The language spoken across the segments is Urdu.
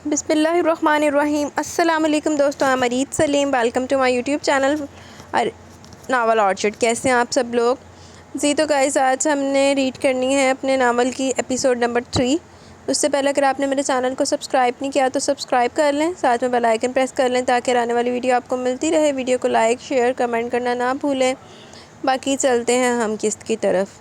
بسم اللہ الرحمن الرحیم۔ السلام علیکم دوستوں، I'm ارید Saleem, welcome to my YouTube channel Novel Orchard. کیسے ہیں آپ سب لوگ؟ جی تو گائز آج ہم نے ریڈ کرنی ہے اپنے ناول کی ایپیسوڈ نمبر 3۔ اس سے پہلے اگر آپ نے میرے چینل کو سبسکرائب نہیں کیا تو سبسکرائب کر لیں، ساتھ میں بیل آئیکن پریس کر لیں تاکہ آنے والی ویڈیو آپ کو ملتی رہے۔ ویڈیو کو لائک شیئر کمنٹ کرنا نہ بھولیں۔ باقی چلتے ہیں ہم قسط کی طرف۔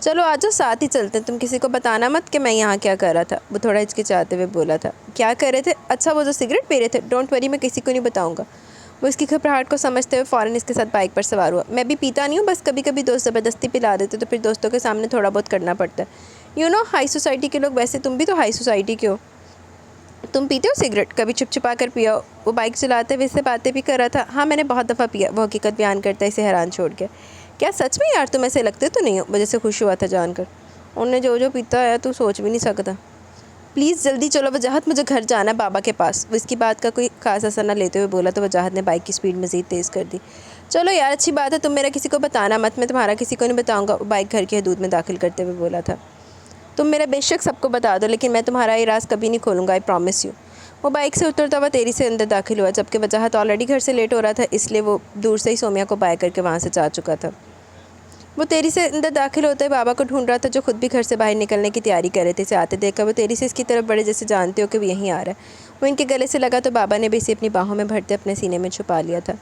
چلو آج ساتھ ہی چلتے ہیں، تم کسی کو بتانا مت کہ میں یہاں کیا کر رہا تھا، وہ تھوڑا ہچکچاتے ہوئے بولا تھا۔ کیا کر رہے تھے؟ اچھا وہ جو سگریٹ پی رہے تھے، ڈونٹ وری میں کسی کو نہیں بتاؤں گا۔ وہ اس کی گھبراہٹ کو سمجھتے ہوئے فوراً اس کے ساتھ بائک پر سوار ہوا۔ میں بھی پیتا نہیں ہوں، بس کبھی کبھی دوست زبردستی پلا دیتے تو پھر دوستوں کے سامنے تھوڑا بہت کرنا پڑتا ہے۔ ہائی سوسائٹی کے لوگ، ویسے تم بھی تو ہائی سوسائٹی کے ہو۔ تم پیتے ہو سگریٹ؟ کبھی چھپ چھپا کر پیا ہو؟ وہ بائک چلاتے ہوئے اس سے باتیں بھی کر رہا تھا۔ ہاں میں نے بہت دفعہ پیا، وہ حقیقت بیان کرتا ہے اسے حیران چھوڑ کے۔ کیا سچ میں؟ یار تم ایسے لگتے تو نہیں ہو، وجہ سے خوش ہوا تھا جان کر۔ انہیں جو پیتا ہے تو سوچ بھی نہیں سکتا۔ پلیز جلدی چلو وجاہت، مجھے گھر جانا ہے بابا کے پاس۔ وہ اس کی بات کا کوئی خاص اثر نہ لیتے ہوئے بولا تو وجاہت نے بائک کی سپیڈ مزید تیز کر دی۔ چلو یار اچھی بات ہے، تم میرا کسی کو بتانا مت، میں تمہارا کسی کو نہیں بتاؤں گا، وہ بائک گھر کی حدود میں داخل کرتے ہوئے بولا تھا۔ تم میرا بے شک سب کو بتا دو، لیکن میں تمہارا یہ راز کبھی نہیں کھولوں گا، آئی پرومس یو۔ وہ بائک سے اترتا ہوا تیزی سے اندر داخل ہوا، جبکہ وجاہت آلریڈی گھر سے لیٹ ہو رہا تھا، اس لیے وہ دور سے ہی سومیا کو بائے کر کے وہاں سے جا چکا تھا۔ وہ تیزی سے اندر داخل ہوتے ہوئے بابا کو ڈھونڈ رہا تھا، جو خود بھی گھر سے باہر نکلنے کی تیاری کر رہے تھے۔ اسے آتے دیکھ کر وہ تیزی سے اس کی طرف بڑھے، جیسے جانتے ہو کہ وہ یہیں آ رہا ہے۔ وہ ان کے گلے سے لگا تو بابا نے بھی اسے اپنی باہوں میں بھرتے اپنے سینے میں چھپا لیا تھا۔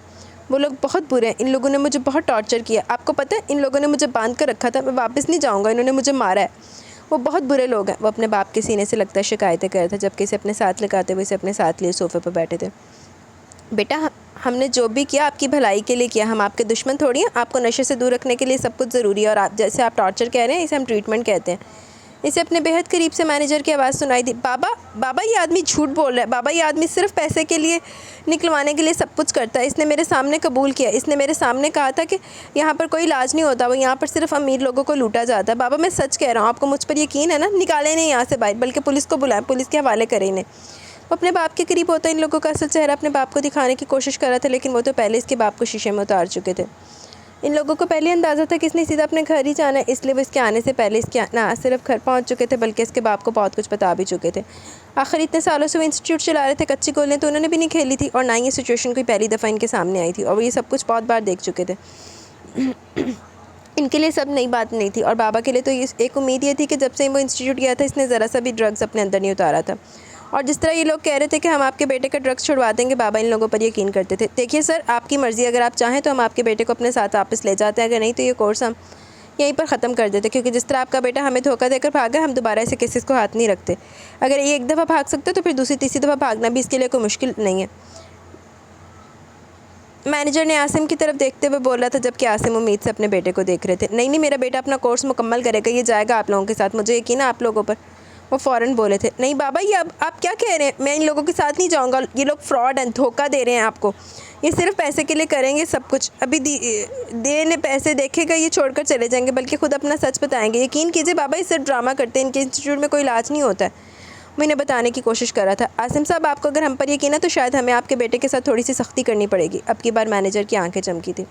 وہ لوگ بہت برے ہیں، ان لوگوں نے مجھے بہت ٹارچر کیا، آپ کو پتہ ہے ان لوگوں نے مجھے باندھ کر رکھا تھا، میں واپس نہیں جاؤں گا، انہوں نے مجھے مارا ہے، وہ بہت برے لوگ ہیں۔ وہ اپنے باپ کے سینے سے لگتا شکایتیں کر رہا تھا، جبکہ اسے اپنے ساتھ لگاتے ہوئے اسے اپنے ساتھ لیے صوفے پر بیٹھے تھے۔ بیٹا ہم نے جو بھی کیا آپ کی بھلائی کے لیے کیا، ہم آپ کے دشمن تھوڑی ہیں، آپ کو نشے سے دور رکھنے کے لیے سب کچھ ضروری ہے، اور آپ جیسے آپ ٹارچر کہہ رہے ہیں اسے ہم ٹریٹمنٹ کہتے ہیں۔ اسے اپنے بہت قریب سے مینیجر کی آواز سنائی دی۔ بابا یہ آدمی جھوٹ بول رہا ہے، بابا یہ آدمی صرف پیسے کے لیے نکلوانے کے لیے سب کچھ کرتا ہے، اس نے میرے سامنے قبول کیا، اس نے میرے سامنے کہا تھا کہ یہاں پر کوئی علاج نہیں ہوتا، وہ یہاں پر صرف امیر لوگوں کو لوٹا جاتا ہے۔ بابا میں سچ کہہ رہا ہوں، آپ کو مجھ پر یقین ہے نا؟ نکالیں نہیں یہاں سے باہر، بلکہ پولیس کو بلائیں، پولیس کے حوالے کریں انہیں۔ وہ اپنے باپ کے قریب ہوتا ان لوگوں کا اصل چہرہ اپنے باپ کو دکھانے کی کوشش کر رہا تھا، لیکن وہ تو پہلے اس کے باپ کو شیشے میں اتار چکے تھے۔ ان لوگوں کو پہلے اندازہ تھا کہ اس نے سیدھا اپنے گھر ہی جانا ہے، اس لیے وہ اس کے آنے سے پہلے اس کے نہ صرف گھر پہنچ چکے تھے بلکہ اس کے باپ کو بہت کچھ بتا بھی چکے تھے۔ آخر اتنے سالوں سے وہ انسٹیٹیوٹ چلا رہے تھے، کچی گولیں تو انہوں نے بھی نہیں کھیلی تھی، اور نہ ہی یہ سچویشن کوئی پہلی دفعہ ان کے سامنے آئی تھی، اور وہ یہ سب کچھ بہت بار دیکھ چکے تھے۔ ان کے لیے سب نئی بات نہیں تھی، اور بابا کے لیے تو ایک امید یہ تھی کہ جب سے وہ انسٹیٹیوٹ گیا تھا اس نے ذرا سا بھی ڈرگز اپنے اندر نہیں اتارا تھا۔ اور جس طرح یہ لوگ کہہ رہے تھے کہ ہم آپ کے بیٹے کا ڈرگز چھڑوا دیں گے، بابا ان لوگوں پر یقین کرتے تھے۔ دیکھیے سر آپ کی مرضی، اگر آپ چاہیں تو ہم آپ کے بیٹے کو اپنے ساتھ واپس لے جاتے ہیں، اگر نہیں تو یہ کورس ہم یہیں پر ختم کر دیتے، کیونکہ جس طرح آپ کا بیٹا ہمیں دھوکہ دے کر بھاگا، ہم دوبارہ ایسے کیسز کو ہاتھ نہیں رکھتے۔ اگر یہ ایک دفعہ بھاگ سکتے تو پھر دوسری تیسری دفعہ بھاگنا بھی اس کے لیے کوئی مشکل نہیں ہے۔ مینیجر نے عاصم کی طرف دیکھتے ہوئے بولا تھا، جبکہ عاصم امید سے اپنے بیٹے کو دیکھ رہے تھے۔ نہیں میرا بیٹا اپنا کورس مکمل کرے گا، یہ جائے گا آپ لوگوں کے ساتھ، مجھے یقین ہے آپ لوگوں پر۔ وہ فوراً بولے تھے۔ نہیں بابا یہ اب آپ کیا کہہ رہے ہیں؟ میں ان لوگوں کے ساتھ نہیں جاؤں گا، یہ لوگ فراڈ ہیں، دھوکہ دے رہے ہیں آپ کو، یہ صرف پیسے کے لیے کریں گے سب کچھ، ابھی دینے پیسے دیکھے گا یہ چھوڑ کر چلے جائیں گے، بلکہ خود اپنا سچ بتائیں گے۔ یقین کیجیے بابا یہ صرف ڈرامہ کرتے ہیں، ان کے انسٹیٹیوٹ میں کوئی علاج نہیں ہوتا ہے۔ وہ انہیں بتانے کی کوشش کر رہا تھا۔ عاصم صاحب آپ کو اگر ہم پر یقین ہے تو شاید ہمیں آپ کے بیٹے کے ساتھ تھوڑی سی سختی کرنی پڑے گی۔ اب کی بار مینیجر کی آنکھیں چمکی تھی۔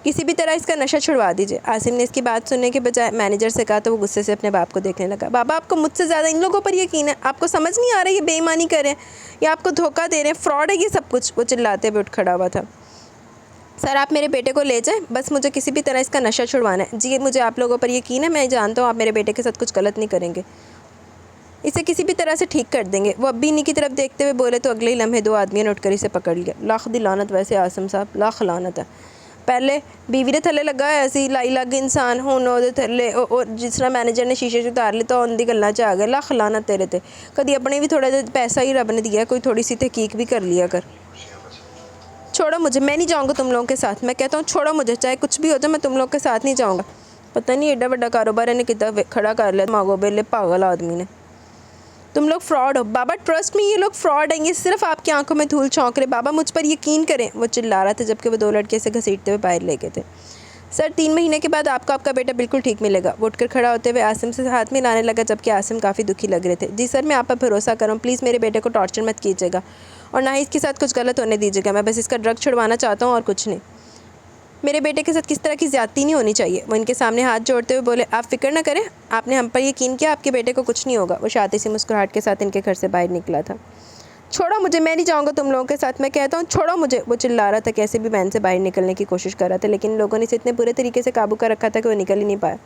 کسی بھی طرح اس کا نشہ چھڑوا دیجیے۔ عاصم نے اس کی بات سننے کے بجائے مینیجر سے کہا تو وہ غصے سے اپنے باپ کو دیکھنے لگا۔ بابا آپ کو مجھ سے زیادہ ان لوگوں پر یقین ہے، آپ کو سمجھ نہیں آ رہا یہ بے ایمانی کر رہے ہیں، یا آپ کو دھوکہ دے رہے ہیں، فراڈ ہے یہ سب کچھ، وہ چلاتے ہوئے اٹھ کھڑا ہوا تھا۔ سر آپ میرے بیٹے کو لے جائیں، بس مجھے کسی بھی طرح اس کا نشہ چھڑوانا ہے۔ جی مجھے آپ لوگوں پر یقین ہے، میں جانتا ہوں آپ میرے بیٹے کے ساتھ کچھ غلط نہیں کریں گے، اسے کسی بھی طرح سے ٹھیک کر دیں گے۔ وہ اب بھی انہی کی طرف دیکھتے ہوئے بولے تو اگلے ہی لمحے دو آدمیوں نے اٹھ کر اسے پکڑ لیا۔ لاکھ دی لعنت ویسے عاصم صاحب، لاکھ لعنت ہے، پہلے بیوی دے تھلے لگا ہے ایسی لائی لگ انسان، ہن او دے تھلے جس طرح مینیجر نے شیشے چ اتار لیتا ان دی گلاں چ آ گئے۔ لاکھ لعنت تیرے تے، کدی اپنے بھی تھوڑا جہا پیسہ ہی رب نے دیا، کوئی تھوڑی سی تحقیق بھی کر لیا کر۔ چھوڑو مجھے، میں نہیں جاؤں گا تم لوگوں کے ساتھ، میں کہتا ہوں چھوڑو مجھے، چاہے کچھ بھی ہو جائے میں تم لوگ کے ساتھ نہیں جاؤں گا۔ پتہ نہیں ایڈا بڑا کاروبار انہیں کدھر کھڑا کر لیا ماگو بیلے پاگل آدمی نے۔ تم لوگ فراڈ ہو بابا، ٹرسٹ میں یہ لوگ فراڈ ہیں، یہ صرف آپ کی آنکھوں میں دھول چونک رہے، بابا مجھ پر یقین کریں، وہ چلا رہا تھا جبکہ وہ دو لڑکے سے گھسیٹتے ہوئے باہر لے گئے تھے۔ سر 3 مہینے کے بعد آپ کا بیٹا بالکل ٹھیک ملے گا۔ وہ اٹھ کر کھڑا ہوتے ہوئے عاصم سے ہاتھ ملانے لگا، جبکہ عاصم کافی دکھی لگ رہے تھے۔ جی سر میں آپ پر بھروسہ کروں، پلیز میرے بیٹے کو ٹارچر مت کیجیے گا، اور نہ ہی اس کے ساتھ کچھ غلط ہونے دیجیے گا، میں بس اس کا ڈرگ چھڑوانا چاہتا ہوں اور کچھ نہیں۔ میرے بیٹے کے ساتھ کس طرح کی زیادتی نہیں ہونی چاہیے۔ وہ ان کے سامنے ہاتھ جوڑتے ہوئے بولے، آپ فکر نہ کریں، آپ نے ہم پر یقین کیا، آپ کے بیٹے کو کچھ نہیں ہوگا۔ وہ شاطی سی مسکراہٹ کے ساتھ ان کے گھر سے باہر نکلا تھا۔ چھوڑو مجھے، میں نہیں جاؤں گا تم لوگوں کے ساتھ، میں کہتا ہوں چھوڑو مجھے۔ وہ چلا رہا تھا، کیسے بھی وین سے باہر نکلنے کی کوشش کر رہا تھا، لیکن لوگوں نے اسے اتنے برے طریقے سے قابو کر رکھا تھا کہ وہ نکل ہی نہیں پایا،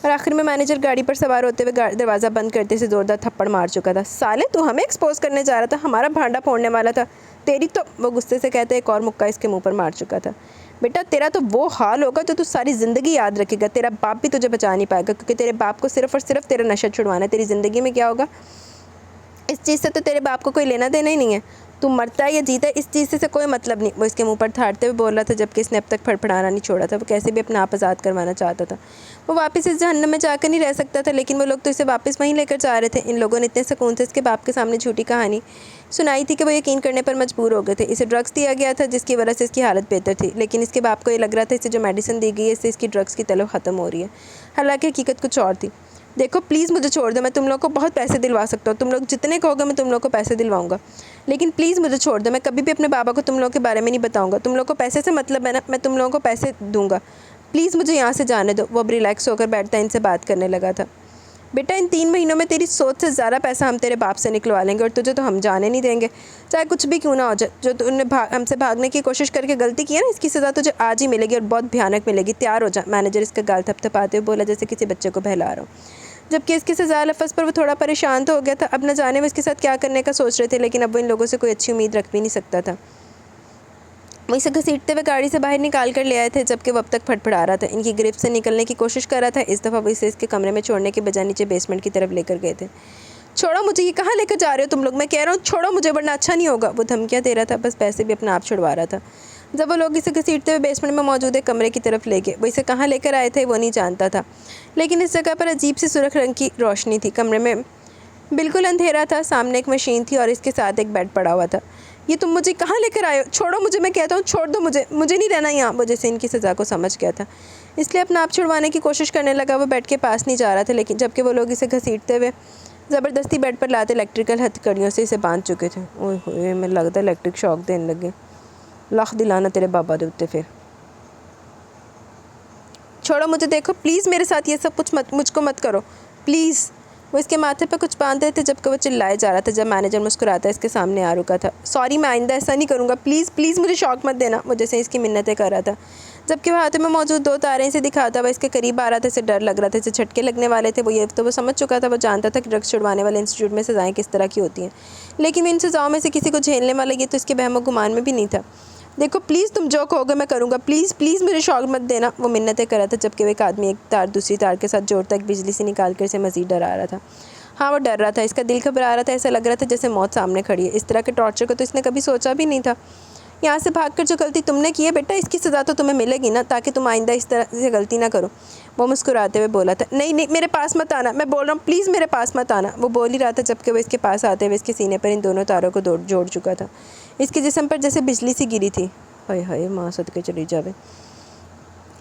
اور آخر میں مینیجر گاڑی پر سوار ہوتے ہوئے دروازہ بند کرتے سے زوردار تھپڑ مار چکا تھا۔ سالے تو ہمیں ایکسپوز کرنے جا رہا تھا، ہمارا بھانڈا پھوڑنے والا تھا، تیری تو، وہ غصے سے کہتے ایک اور مکہ اس کے منہ پر مار چکا تھا۔ بیٹا تیرا تو وہ حال ہوگا تو ساری زندگی یاد رکھے گا، تیرا باپ بھی تجھے بچا نہیں پائے گا، کیونکہ تیرے باپ کو صرف اور صرف تیرا نشہ چھڑوانا ہے۔ تیری زندگی میں کیا ہوگا اس چیز سے تو تیرے باپ کو کوئی لینا دینا ہی نہیں ہے، تو مرتا ہے یا جیتا ہے اس چیز سے کوئی مطلب نہیں۔ وہ اس کے منہ پر تھاڑتے ہوئے بول رہا تھا، جبکہ اس نے اب تک پھڑپڑانا نہیں چھوڑا تھا۔ وہ کیسے بھی اپنا آپ آزاد کروانا چاہتا تھا۔ وہ واپس اس جہنم میں جا کر نہیں رہ سکتا تھا، لیکن وہ لوگ تو اسے واپس وہیں لے کر جا رہے تھے۔ ان لوگوں نے اتنے سکون سے اس کے باپ کے سامنے جھوٹی کہانی سنائی تھی کہ وہ یقین کرنے پر مجبور ہو گئے تھے۔ اسے ڈرگس دیا گیا تھا جس کی وجہ سے اس کی حالت بہتر تھی، لیکن اس کے باپ کو یہ لگ رہا تھا اسے جو میڈیسن دی گئی ہے اس سے اس کی ڈرگس کی طلب ختم ہو رہی ہے، حالانکہ حقیقت کچھ اور تھی۔ دیکھو پلیز مجھے چھوڑ دو، میں تم لوگوں کو بہت پیسے دلوا سکتا ہوں، تم لوگ جتنے کہو گے میں تم لوگوں کو پیسے دلواؤں گا، لیکن پلیز مجھے چھوڑ دو، میں کبھی بھی اپنے بابا کو تم لوگوں کے بارے میں نہیں بتاؤں گا، تم لوگوں کو پیسے سے مطلب ہے نا، میں تم لوگوں کو پیسے دوں گا، پلیز مجھے یہاں سے جانے دو۔ وہ اب ریلیکس ہو کر بیٹھتا ان سے بات کرنے لگا تھا۔ بیٹا ان 3 مہینوں میں تیری سوچ سے زیادہ پیسہ ہم تیرے باپ سے نکلوا لیں گے، اور تجھے تو ہم جانے نہیں دیں گے، چاہے کچھ بھی کیوں نہ ہو جائے۔ جو تم نے ہم سے بھاگنے کی کوشش کر کے غلطی کی ہے نا، اس کی سزا تجھے آج ہی ملے گی، اور بہت بھیانک ملے گی، تیار ہو جا۔ مینیجر اس کا گال تھپ تھپاتے ہوئے بولا جیسے کسی بچے کو بہلا رہا ہو۔ جبکہ اس کی سزا لفظ پر وہ تھوڑا پریشان تو ہو گیا تھا، اب نہ جانے وہ اس کے ساتھ کیا کرنے کا سوچ رہے تھے، لیکن اب وہ ان لوگوں سے کوئی اچھی امید رکھ بھی نہیں سکتا تھا۔ وہ اسے گھسیٹتے ہوئے گاڑی سے باہر نکال کر لے آئے تھے، جبکہ وہ اب تک پھڑپڑا رہا تھا، ان کی گرفت سے نکلنے کی کوشش کر رہا تھا۔ اس دفعہ وہ اسے اس کے کمرے میں چھوڑنے کے بجائے نیچے بیسمنٹ کی طرف لے کر گئے تھے۔ چھوڑو مجھے، یہ کہاں لے کر جا رہے ہو تم لوگ، میں کہہ رہا ہوں چھوڑو مجھے ورنہ اچھا نہیں ہوگا۔ وہ دھمکیاں دے رہا تھا، بس پیسے بھی اپنا آپ چھڑوا رہا تھا۔ جب وہ لوگ اسے گھسیٹتے ہوئے بیسمنٹ میں موجود ایک کمرے کی طرف لے گئے، وہ اسے کہاں لے کر آئے تھے وہ نہیں جانتا تھا، لیکن اس جگہ پر عجیب سی سرخ رنگ کی روشنی تھی۔ کمرے میں بالکل اندھیرا تھا، سامنے ایک مشین تھی اور اس کے ساتھ ایک بیڈ پڑا ہوا تھا۔ یہ تم مجھے کہاں لے کر آئے ہو، چھوڑو مجھے، میں کہتا ہوں چھوڑ دو مجھے، مجھے نہیں رہنا یہاں۔ وہ جیسے ان کی سزا کو سمجھ گیا تھا، اس لیے اپنا آپ چھڑوانے کی کوشش کرنے لگا۔ وہ بیڈ کے پاس نہیں جا رہا تھا، لیکن جبکہ وہ لوگ اسے گھسیٹتے ہوئے زبردستی بیڈ پر لاتے الیکٹریکل ہتھ کڑیوں سے اسے باندھ چکے تھے۔ اوئے ہوئے، میں لگتا ہے الیکٹرک شاک دینے لگے، لاکھ دلانا تیرے بابا دے اتے۔ پھر چھوڑو مجھے، دیکھو پلیز میرے ساتھ یہ سب کچھ مجھ کو مت کرو پلیز۔ وہ اس کے ماتھے پہ کچھ باندھ رہے تھے جبکہ وہ چلائے جا رہا تھا۔ جب مینیجر مسکراتا اس کے سامنے آ رکا تھا، سوری میں آئندہ ایسا نہیں کروں گا، پلیز پلیز مجھے شوق مت دینا۔ وہ جیسے اس کی منتیں کر رہا تھا، جبکہ وہ ہاتھوں میں موجود 2 تاریں سے دکھاتا وہ اس کے قریب آ رہا تھا، اسے ڈر لگ رہا تھا، اسے جھٹکے لگنے والے تھے۔ وہ یہ تو وہ سمجھ چکا تھا، وہ جانتا تھا کہ ڈرگس چھڑوانے والے انسٹیٹیوٹ میں سزائیں کس طرح کی ہوتی ہیں، لیکن ان سزاؤں میں سے کسی کو جھیلنے والا یہ تو اس کے وہم و گمان میں بھی نہیں تھا۔ دیکھو پلیز تم جو کہو گے میں کروں گا، پلیز پلیز مجھے شوق مت دینا۔ وہ منتیں کر رہا تھا، جبکہ وہ ایک آدمی ایک تار دوسری تار کے ساتھ جوڑتا ایک بجلی سے نکال کر اسے مزید ڈرا رہا تھا۔ ہاں وہ ڈر رہا تھا، اس کا دل گھبرا رہا تھا، ایسا لگ رہا تھا جیسے موت سامنے کھڑی ہے۔ اس طرح کے ٹارچر کو تو اس نے کبھی سوچا بھی نہیں تھا۔ یہاں سے بھاگ کر جو غلطی تم نے کی ہے بیٹا، اس کی سزا تو تمہیں ملے گی نا، تاکہ تم آئندہ اس طرح سے غلطی نہ کرو۔ وہ مسکراتے ہوئے بولا تھا، نہیں نہیں میرے پاس مت آنا، میں بول رہا ہوں پلیز میرے پاس مت آنا۔ وہ بول ہی رہا تھا جبکہ وہ اس کے پاس آتے ہوئے اس کے سینے پر ان دونوں تاروں کو جوڑ چکا تھا۔ اس کے جسم پر جیسے بجلی سی گری تھی۔ ہائے ہائے، ماں صدقے چلی جاوے۔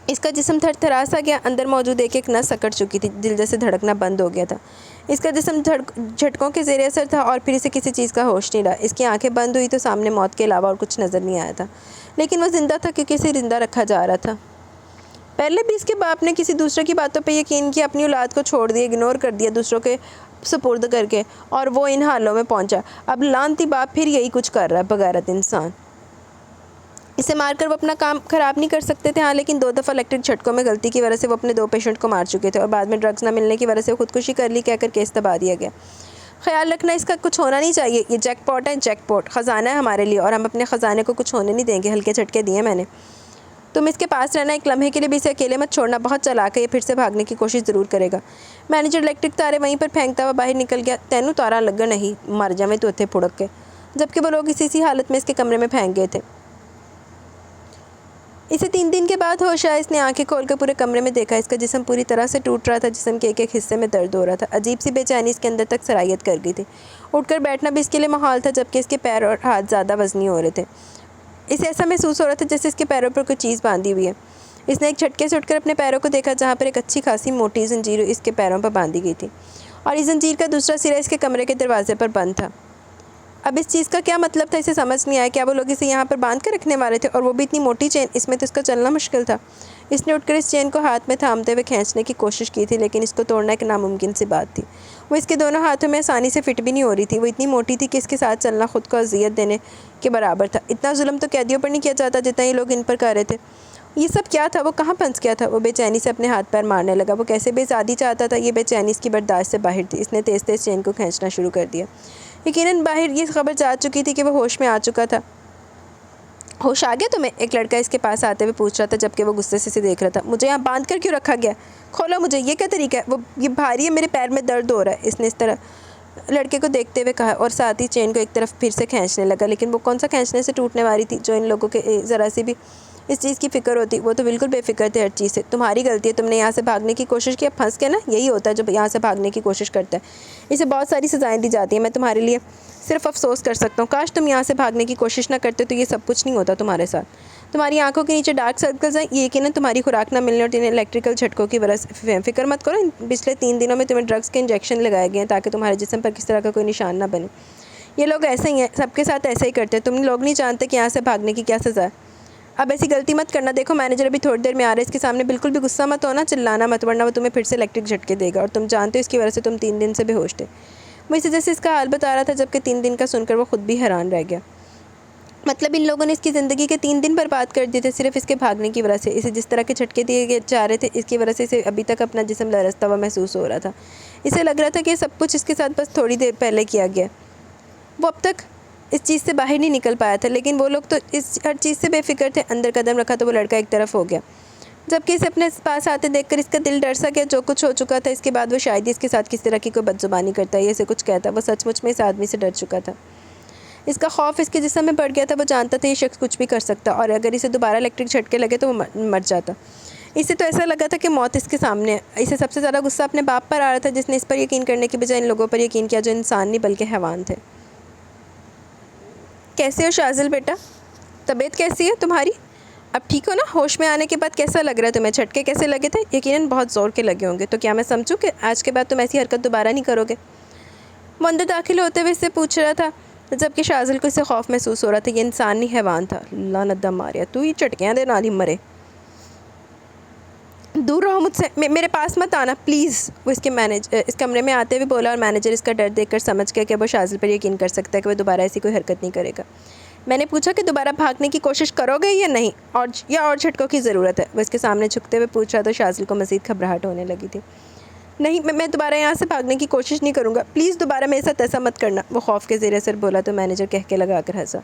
اس کا جسم تھر تھرا سا گیا، اندر موجود ایک ایک نس سکڑ چکی تھی، دل جیسے دھڑکنا بند ہو گیا تھا۔ اس کا جسم جھٹکوں کے زیر اثر تھا اور پھر اسے کسی چیز کا ہوش نہیں رہا۔ اس کی آنکھیں بند ہوئی تو سامنے موت کے علاوہ اور کچھ نظر نہیں آیا تھا، لیکن وہ زندہ تھا کیونکہ اسے زندہ رکھا جا رہا تھا۔ پہلے بھی اس کے باپ نے کسی دوسرے کی باتوں پہ یقین کیا، اپنی اولاد کو چھوڑ دیا، اگنور کر دیا دوسروں کے سپرد کر کے، اور وہ ان حالوں میں پہنچا۔ اب لعنتی باپ پھر یہی کچھ کر رہا ہے، بغیرت انسان۔ اسے مار کر وہ اپنا کام خراب نہیں کر سکتے تھے، ہاں، لیکن 2 دفعہ الیکٹرک جھٹکوں میں غلطی کی وجہ سے وہ اپنے 2 پیشنٹ کو مار چکے تھے، اور بعد میں ڈرگز نہ ملنے کی وجہ سے وہ خودکشی کر لی کہہ کر کیس دبا دیا گیا۔ خیال رکھنا اس کا کچھ ہونا نہیں چاہیے، یہ جیک پاٹ ہے، جیک پاٹ خزانہ ہے ہمارے لیے، اور ہم اپنے خزانے کو کچھ ہونے نہیں دیں گے۔ ہلکے جھٹکے دیے میں نے، تم اس کے پاس رہنا، ایک لمحے کے لیے بھی اسے اکیلے مت چھوڑنا، بہت چلاک ہے، یہ پھر سے بھاگنے کی کوشش ضرور کرے گا۔ مینیجر الیکٹرک تارے وہیں پر پھینکتا ہوا باہر نکل گیا۔ تینوں تارا لگا نہیں، مر جاویں تو اتھے پھڑک کے، جبکہ وہ لوگ اسی حالت میں اس کے کمرے میں پھینک گئے تھے۔ اسے 3 دن کے بعد ہوش آیا، اس نے آنکھیں کھول کر پورے کمرے میں دیکھا، اس کا جسم پوری طرح سے ٹوٹ رہا تھا، جسم کے ایک ایک حصے میں درد ہو رہا تھا، عجیب سی بے چینی اس کے اندر تک سرایت کر گئی تھی۔ اٹھ کر بیٹھنا بھی اس کے لیے محال تھا، جبکہ اس کے پیر اور ہاتھ زیادہ وزنی ہو رہے تھے۔ اسے ایسا محسوس ہو رہا تھا جیسے اس کے پیروں پر کوئی چیز باندھی ہوئی ہے۔ اس نے ایک جھٹکے سے اٹھ کر اپنے پیروں کو دیکھا، جہاں پر ایک اچھی خاصی موٹی زنجیر اس کے پیروں پر باندھی گئی تھی، اور اس زنجیر کا دوسرا سرا اس کے کمرے کے دروازے پر بند تھا۔ اب اس چیز کا کیا مطلب تھا اسے سمجھ نہیں آیا. کیا وہ لوگ اسے یہاں پر باندھ کر رکھنے والے تھے؟ اور وہ بھی اتنی موٹی چین, اس میں تو اس کا چلنا مشکل تھا. اس نے اٹھ کر اس چین کو ہاتھ میں تھامتے ہوئے کھینچنے کی کوشش کی تھی, لیکن اس کو توڑنا ایک ناممکن سی بات تھی. وہ اس کے دونوں ہاتھوں میں آسانی سے فٹ بھی نہیں ہو رہی تھی. وہ اتنی موٹی تھی کہ اس کے ساتھ چلنا خود کو اذیت دینے کے برابر تھا. اتنا ظلم تو قیدیوں پر نہیں کیا جاتا جتنا یہ لوگ ان پر کر رہے تھے. یہ سب کیا تھا؟ وہ کہاں پھنس گیا تھا؟ وہ بے چینی سے اپنے ہاتھ پیر مارنے لگا. وہ کیسے بے آزادی چاہتا تھا, یہ بے چینی اس کی برداشت سے باہر تھی. اس نے تیز تیز چین کو کھینچنا شروع کر دیا. یقیناً باہر یہ خبر جا چکی تھی کہ وہ ہوش میں آ چکا تھا. ہوش آ گیا تمہیں؟ ایک لڑکا اس کے پاس آتے ہوئے پوچھ رہا تھا, جبکہ وہ غصے سے اسے دیکھ رہا تھا. مجھے یہاں باندھ کر کیوں رکھا گیا؟ کھولو مجھے, یہ کیا طریقہ ہے؟ یہ بھاری ہے, میرے پیر میں درد ہو رہا ہے. اس نے اس طرح لڑکے کو دیکھتے ہوئے کہا, اور ساتھ ہی چین کو ایک طرف پھر سے کھینچنے لگا. لیکن وہ کون سا کھینچنے سے ٹوٹنے والی تھی؟ جو ان لوگوں کے ذرا سی بھی اس چیز کی فکر ہوتی, وہ تو بالکل بے فکر تھے ہر چیز سے. تمہاری غلطی ہے, تم نے یہاں سے بھاگنے کی کوشش کی. اب پھنس کے نا, یہی ہوتا ہے جب یہاں سے بھاگنے کی کوشش کرتا ہے. اسے بہت ساری سزائیں دی جاتی ہیں. میں تمہارے لیے صرف افسوس کر سکتا ہوں. کاش تم یہاں سے بھاگنے کی کوشش نہ کرتے تو یہ سب کچھ نہیں ہوتا تمہارے ساتھ. تمہاری آنکھوں کے نیچے ڈارک سرکلز ہیں, یہ یقیناً تمہاری خوراک نہ ملنے اور تمہیں الیکٹریکل جھٹکوں کی وجہ سے. فکر مت کرو, پچھلے 3 دنوں میں تمہیں ڈرگس کے انجیکشن لگائے گئے ہیں تاکہ تمہارے جسم پر کس طرح کا کوئی نشان نہ بنے. یہ لوگ ایسے ہی ہیں, سب کے ساتھ ایسے ہی کرتے ہیں. تم لوگ نہیں جانتے کہ یہاں سے بھاگنے کی کیا سزا ہے. اب ایسی غلطی مت کرنا. دیکھو مینیجر ابھی تھوڑی دیر میں آ رہا ہے, اس کے سامنے بالکل بھی غصہ مت ہونا, چلانا مت, ورنہ وہ تمہیں پھر سے الیکٹرک جھٹکے دے گا. اور تم جانتے ہو اس کی وجہ سے تم 3 دن سے بے ہوش تھے. وہ اسے جیسے اس کا حال بتا رہا تھا, جبکہ 3 دن کا سن کر وہ خود بھی حیران رہ گیا. مطلب ان لوگوں نے اس کی زندگی کے 3 دن برباد کر دیے تھے صرف اس کے بھاگنے کی وجہ سے. اسے جس طرح کے جھٹکے دیے جا رہے تھے, اس کی وجہ سے اسے ابھی تک اپنا جسم لرزتا ہوا محسوس ہو رہا تھا. اسے لگ رہا تھا کہ یہ سب کچھ اس کے ساتھ بس تھوڑی دیر پہلے کیا گیا. وہ اب تک اس چیز سے باہر نہیں نکل پایا تھا, لیکن وہ لوگ تو اس ہر چیز سے بے فکر تھے. اندر قدم رکھا تو وہ لڑکا ایک طرف ہو گیا, جبکہ اسے اپنے پاس آتے دیکھ کر اس کا دل ڈر سا گیا. جو کچھ ہو چکا تھا اس کے بعد وہ شاید ہی اس کے ساتھ کس طرح کی کوئی بدزبانی کرتا ہے یا اسے کچھ کہتا. وہ سچ مچ میں اس آدمی سے ڈر چکا تھا. اس کا خوف اس کے جسم میں بڑھ گیا تھا. وہ جانتا تھا یہ شخص کچھ بھی کر سکتا, اور اگر اسے دوبارہ الیکٹرک جھٹکے لگے تو وہ مر جاتا. اسے تو ایسا لگا تھا کہ موت اس کے سامنے ہے. اسے سب سے زیادہ غصہ اپنے باپ پر آ رہا تھا, جس نے اس پر یقین کرنے کے بجائے ان لوگوں پر یقین کیا جو انسان نہیں بلکہ حیوان تھے. کیسے ہو شاذل بیٹا؟ طبیعت کیسی ہے تمہاری؟ اب ٹھیک ہو نا؟ ہوش میں آنے کے بعد کیسا لگ رہا ہے تمہیں؟ جھٹکے کیسے لگے تھے؟ یقیناً بہت زور کے لگے ہوں گے. تو کیا میں سمجھوں کہ آج کے بعد تم ایسی حرکت دوبارہ نہیں کرو گے؟ وہ اندر داخل ہوتے ہوئے اس سے پوچھ رہا تھا, جبکہ شاذل کو اس سے خوف محسوس ہو رہا تھا. یہ انسان نہیں حیوان تھا. لعنت دم ماریا, تو ہی چٹکیاں دے نالی مرے. دور رہو مجھ سے, میرے پاس مت آنا پلیز. وہ اس کمرے میں آتے ہوئے بولا, اور مینیجر اس کا ڈر دیکھ کر سمجھ گیا کہ وہ شاذل پر یقین کر سکتا ہے کہ وہ دوبارہ ایسی کوئی حرکت نہیں کرے گا. میں نے پوچھا کہ دوبارہ بھاگنے کی کوشش کرو گے یا نہیں, اور جھٹکوں کی ضرورت ہے؟ وہ اس کے سامنے جھکتے ہوئے پوچھ رہا, تو شاذل کو مزید گھبراہٹ ہونے لگی تھی. نہیں, میں دوبارہ یہاں سے بھاگنے کی کوشش نہیں کروں گا. پلیز دوبارہ میرے ساتھ ایسا مت کرنا. وہ خوف کے زیر اثر بولا, تو مینیجر کہہ کے لگا کر ہنسا.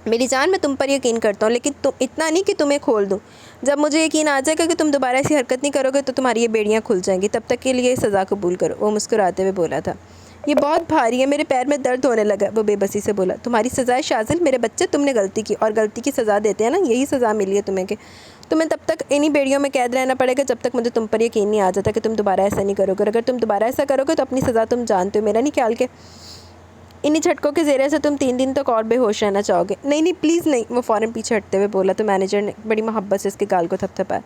میری جان, میں تم پر یقین کرتا ہوں, لیکن اتنا نہیں کہ تمہیں کھول دوں. جب مجھے یقین آ جائے گا کہ تم دوبارہ ایسی حرکت نہیں کرو گے تو تمہاری یہ بیڑیاں کھل جائیں گی. تب تک کے لیے سزا قبول کرو. وہ مسکراتے ہوئے بولا تھا. یہ بہت بھاری ہے, میرے پیر میں درد ہونے لگا. وہ بے بسی سے بولا. تمہاری سزا ہے شاذل, میرے بچے, تم نے غلطی کی, اور غلطی کی سزا دیتے ہیں نا, یہی سزا ملی ہے تمہیں کہ تمہیں تب تک انہی بیڑیوں میں قید رہنا پڑے گا جب تک مجھے تم پر یقین نہیں آ جاتا کہ تم دوبارہ ایسا نہیں کرو گے. اگر تم دوبارہ ایسا کرو گے تو اپنی سزا تم جانتے ہو. میرا نہیں خیال کہ انہی جھٹکوں کے زیر سے تم 3 دن تک اور بے ہوش رہنا چاہو گے. نہیں پلیز نہیں. وہ فوراً پیچھے ہٹتے ہوئے بولا, تو مینیجر نے بڑی محبت سے اس کے گال کو تھپتھپایا.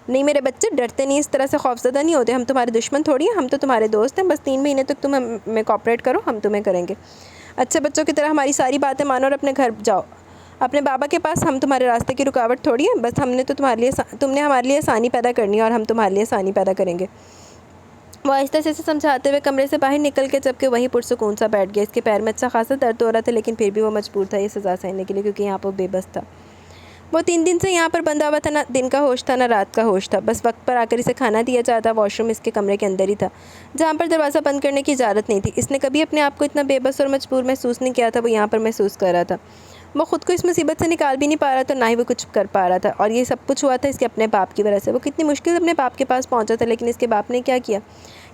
نہیں میرے بچے, ڈرتے نہیں, اس طرح سے خوفزدہ نہیں ہوتے. ہم تمہارے دشمن تھوڑی ہیں, ہم تو تمہارے دوست ہیں. بس 3 مہینے تک تم ہمیں کوآپریٹ کرو, ہم تمہیں کریں گے. اچھے بچوں کی طرح ہماری ساری باتیں مانو اور اپنے گھر جاؤ, اپنے بابا کے پاس. ہم تمہارے راستے کی رکاوٹ تھوڑی ہیں. بس تم نے ہمارے لیے آسانی پیدا کرنی ہے, اور ہم تمہارے لیے آسانی پیدا کریں گے. وہ آہستہ سے سمجھاتے ہوئے کمرے سے باہر نکل کے جبکہ وہیں پرسکون سا بیٹھ گیا. اس کے پیر میں اچھا خاصا درد ہو رہا تھا, لیکن پھر بھی وہ مجبور تھا یہ سزا سہنے کے لیے, کیونکہ یہاں پر بے بس تھا. وہ 3 دن سے یہاں پر بندھا ہوا تھا. نہ دن کا ہوش تھا, نہ رات کا ہوش تھا. بس وقت پر آ کر اسے کھانا دیا جاتا. واش روم اس کے کمرے کے اندر ہی تھا, جہاں پر دروازہ بند کرنے کی اجازت نہیں تھی. اس نے کبھی اپنے آپ کو اتنا بے بس اور مجبور محسوس نہیں کیا تھا. وہ یہاں پر محسوس کر رہا تھا. وہ خود کو اس مصیبت سے نکال بھی نہیں پا رہا تھا, نہ ہی وہ کچھ کر پا رہا تھا. اور یہ سب کچھ ہوا تھا اس کے اپنے باپ کی وجہ سے. وہ کتنی مشکل سے اپنے باپ کے پاس پہنچا تھا, لیکن اس کے باپ نے کیا کیا؟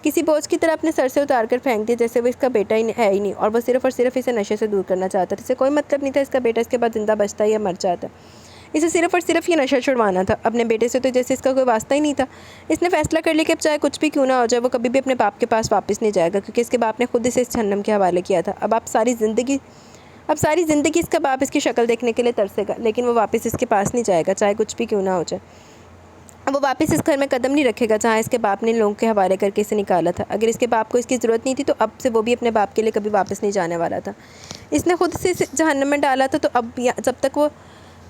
کسی بوجھ کی طرح اپنے سر سے اتار کر پھینک دیا, جیسے وہ اس کا بیٹا ہے ہی نہیں, اور وہ صرف اور صرف اسے نشے سے دور کرنا چاہتا تھا. اسے کوئی مطلب نہیں تھا اس کا بیٹا اس کے بعد زندہ بچتا یا مر جاتا. اسے صرف اور صرف یہ نشہ چھڑوانا تھا. اپنے بیٹے سے تو جیسے اس کا کوئی واسطہ ہی نہیں تھا. اس نے فیصلہ کر لیا کہ اب چاہے کچھ بھی کیوں نہ ہو جائے, وہ کبھی بھی اپنے باپ کے پاس واپس نہیں جائے گا, کیونکہ اس کے باپ نے خود اسے اس جہنم کے حوالے کیا تھا. اب ساری زندگی اس کا باپ اس کی شکل دیکھنے کے لیے ترسے گا, لیکن وہ واپس اس کے پاس نہیں جائے گا, چاہے کچھ بھی کیوں نہ ہو جائے. وہ واپس اس گھر میں قدم نہیں رکھے گا جہاں اس کے باپ نے لوگوں کے حوالے کر کے اسے نکالا تھا۔ اگر اس کے باپ کو اس کی ضرورت نہیں تھی تو اب سے وہ بھی اپنے باپ کے لیے کبھی واپس نہیں جانے والا تھا۔ اس نے خود سے جہنم میں ڈالا تھا، تو اب جب تک وہ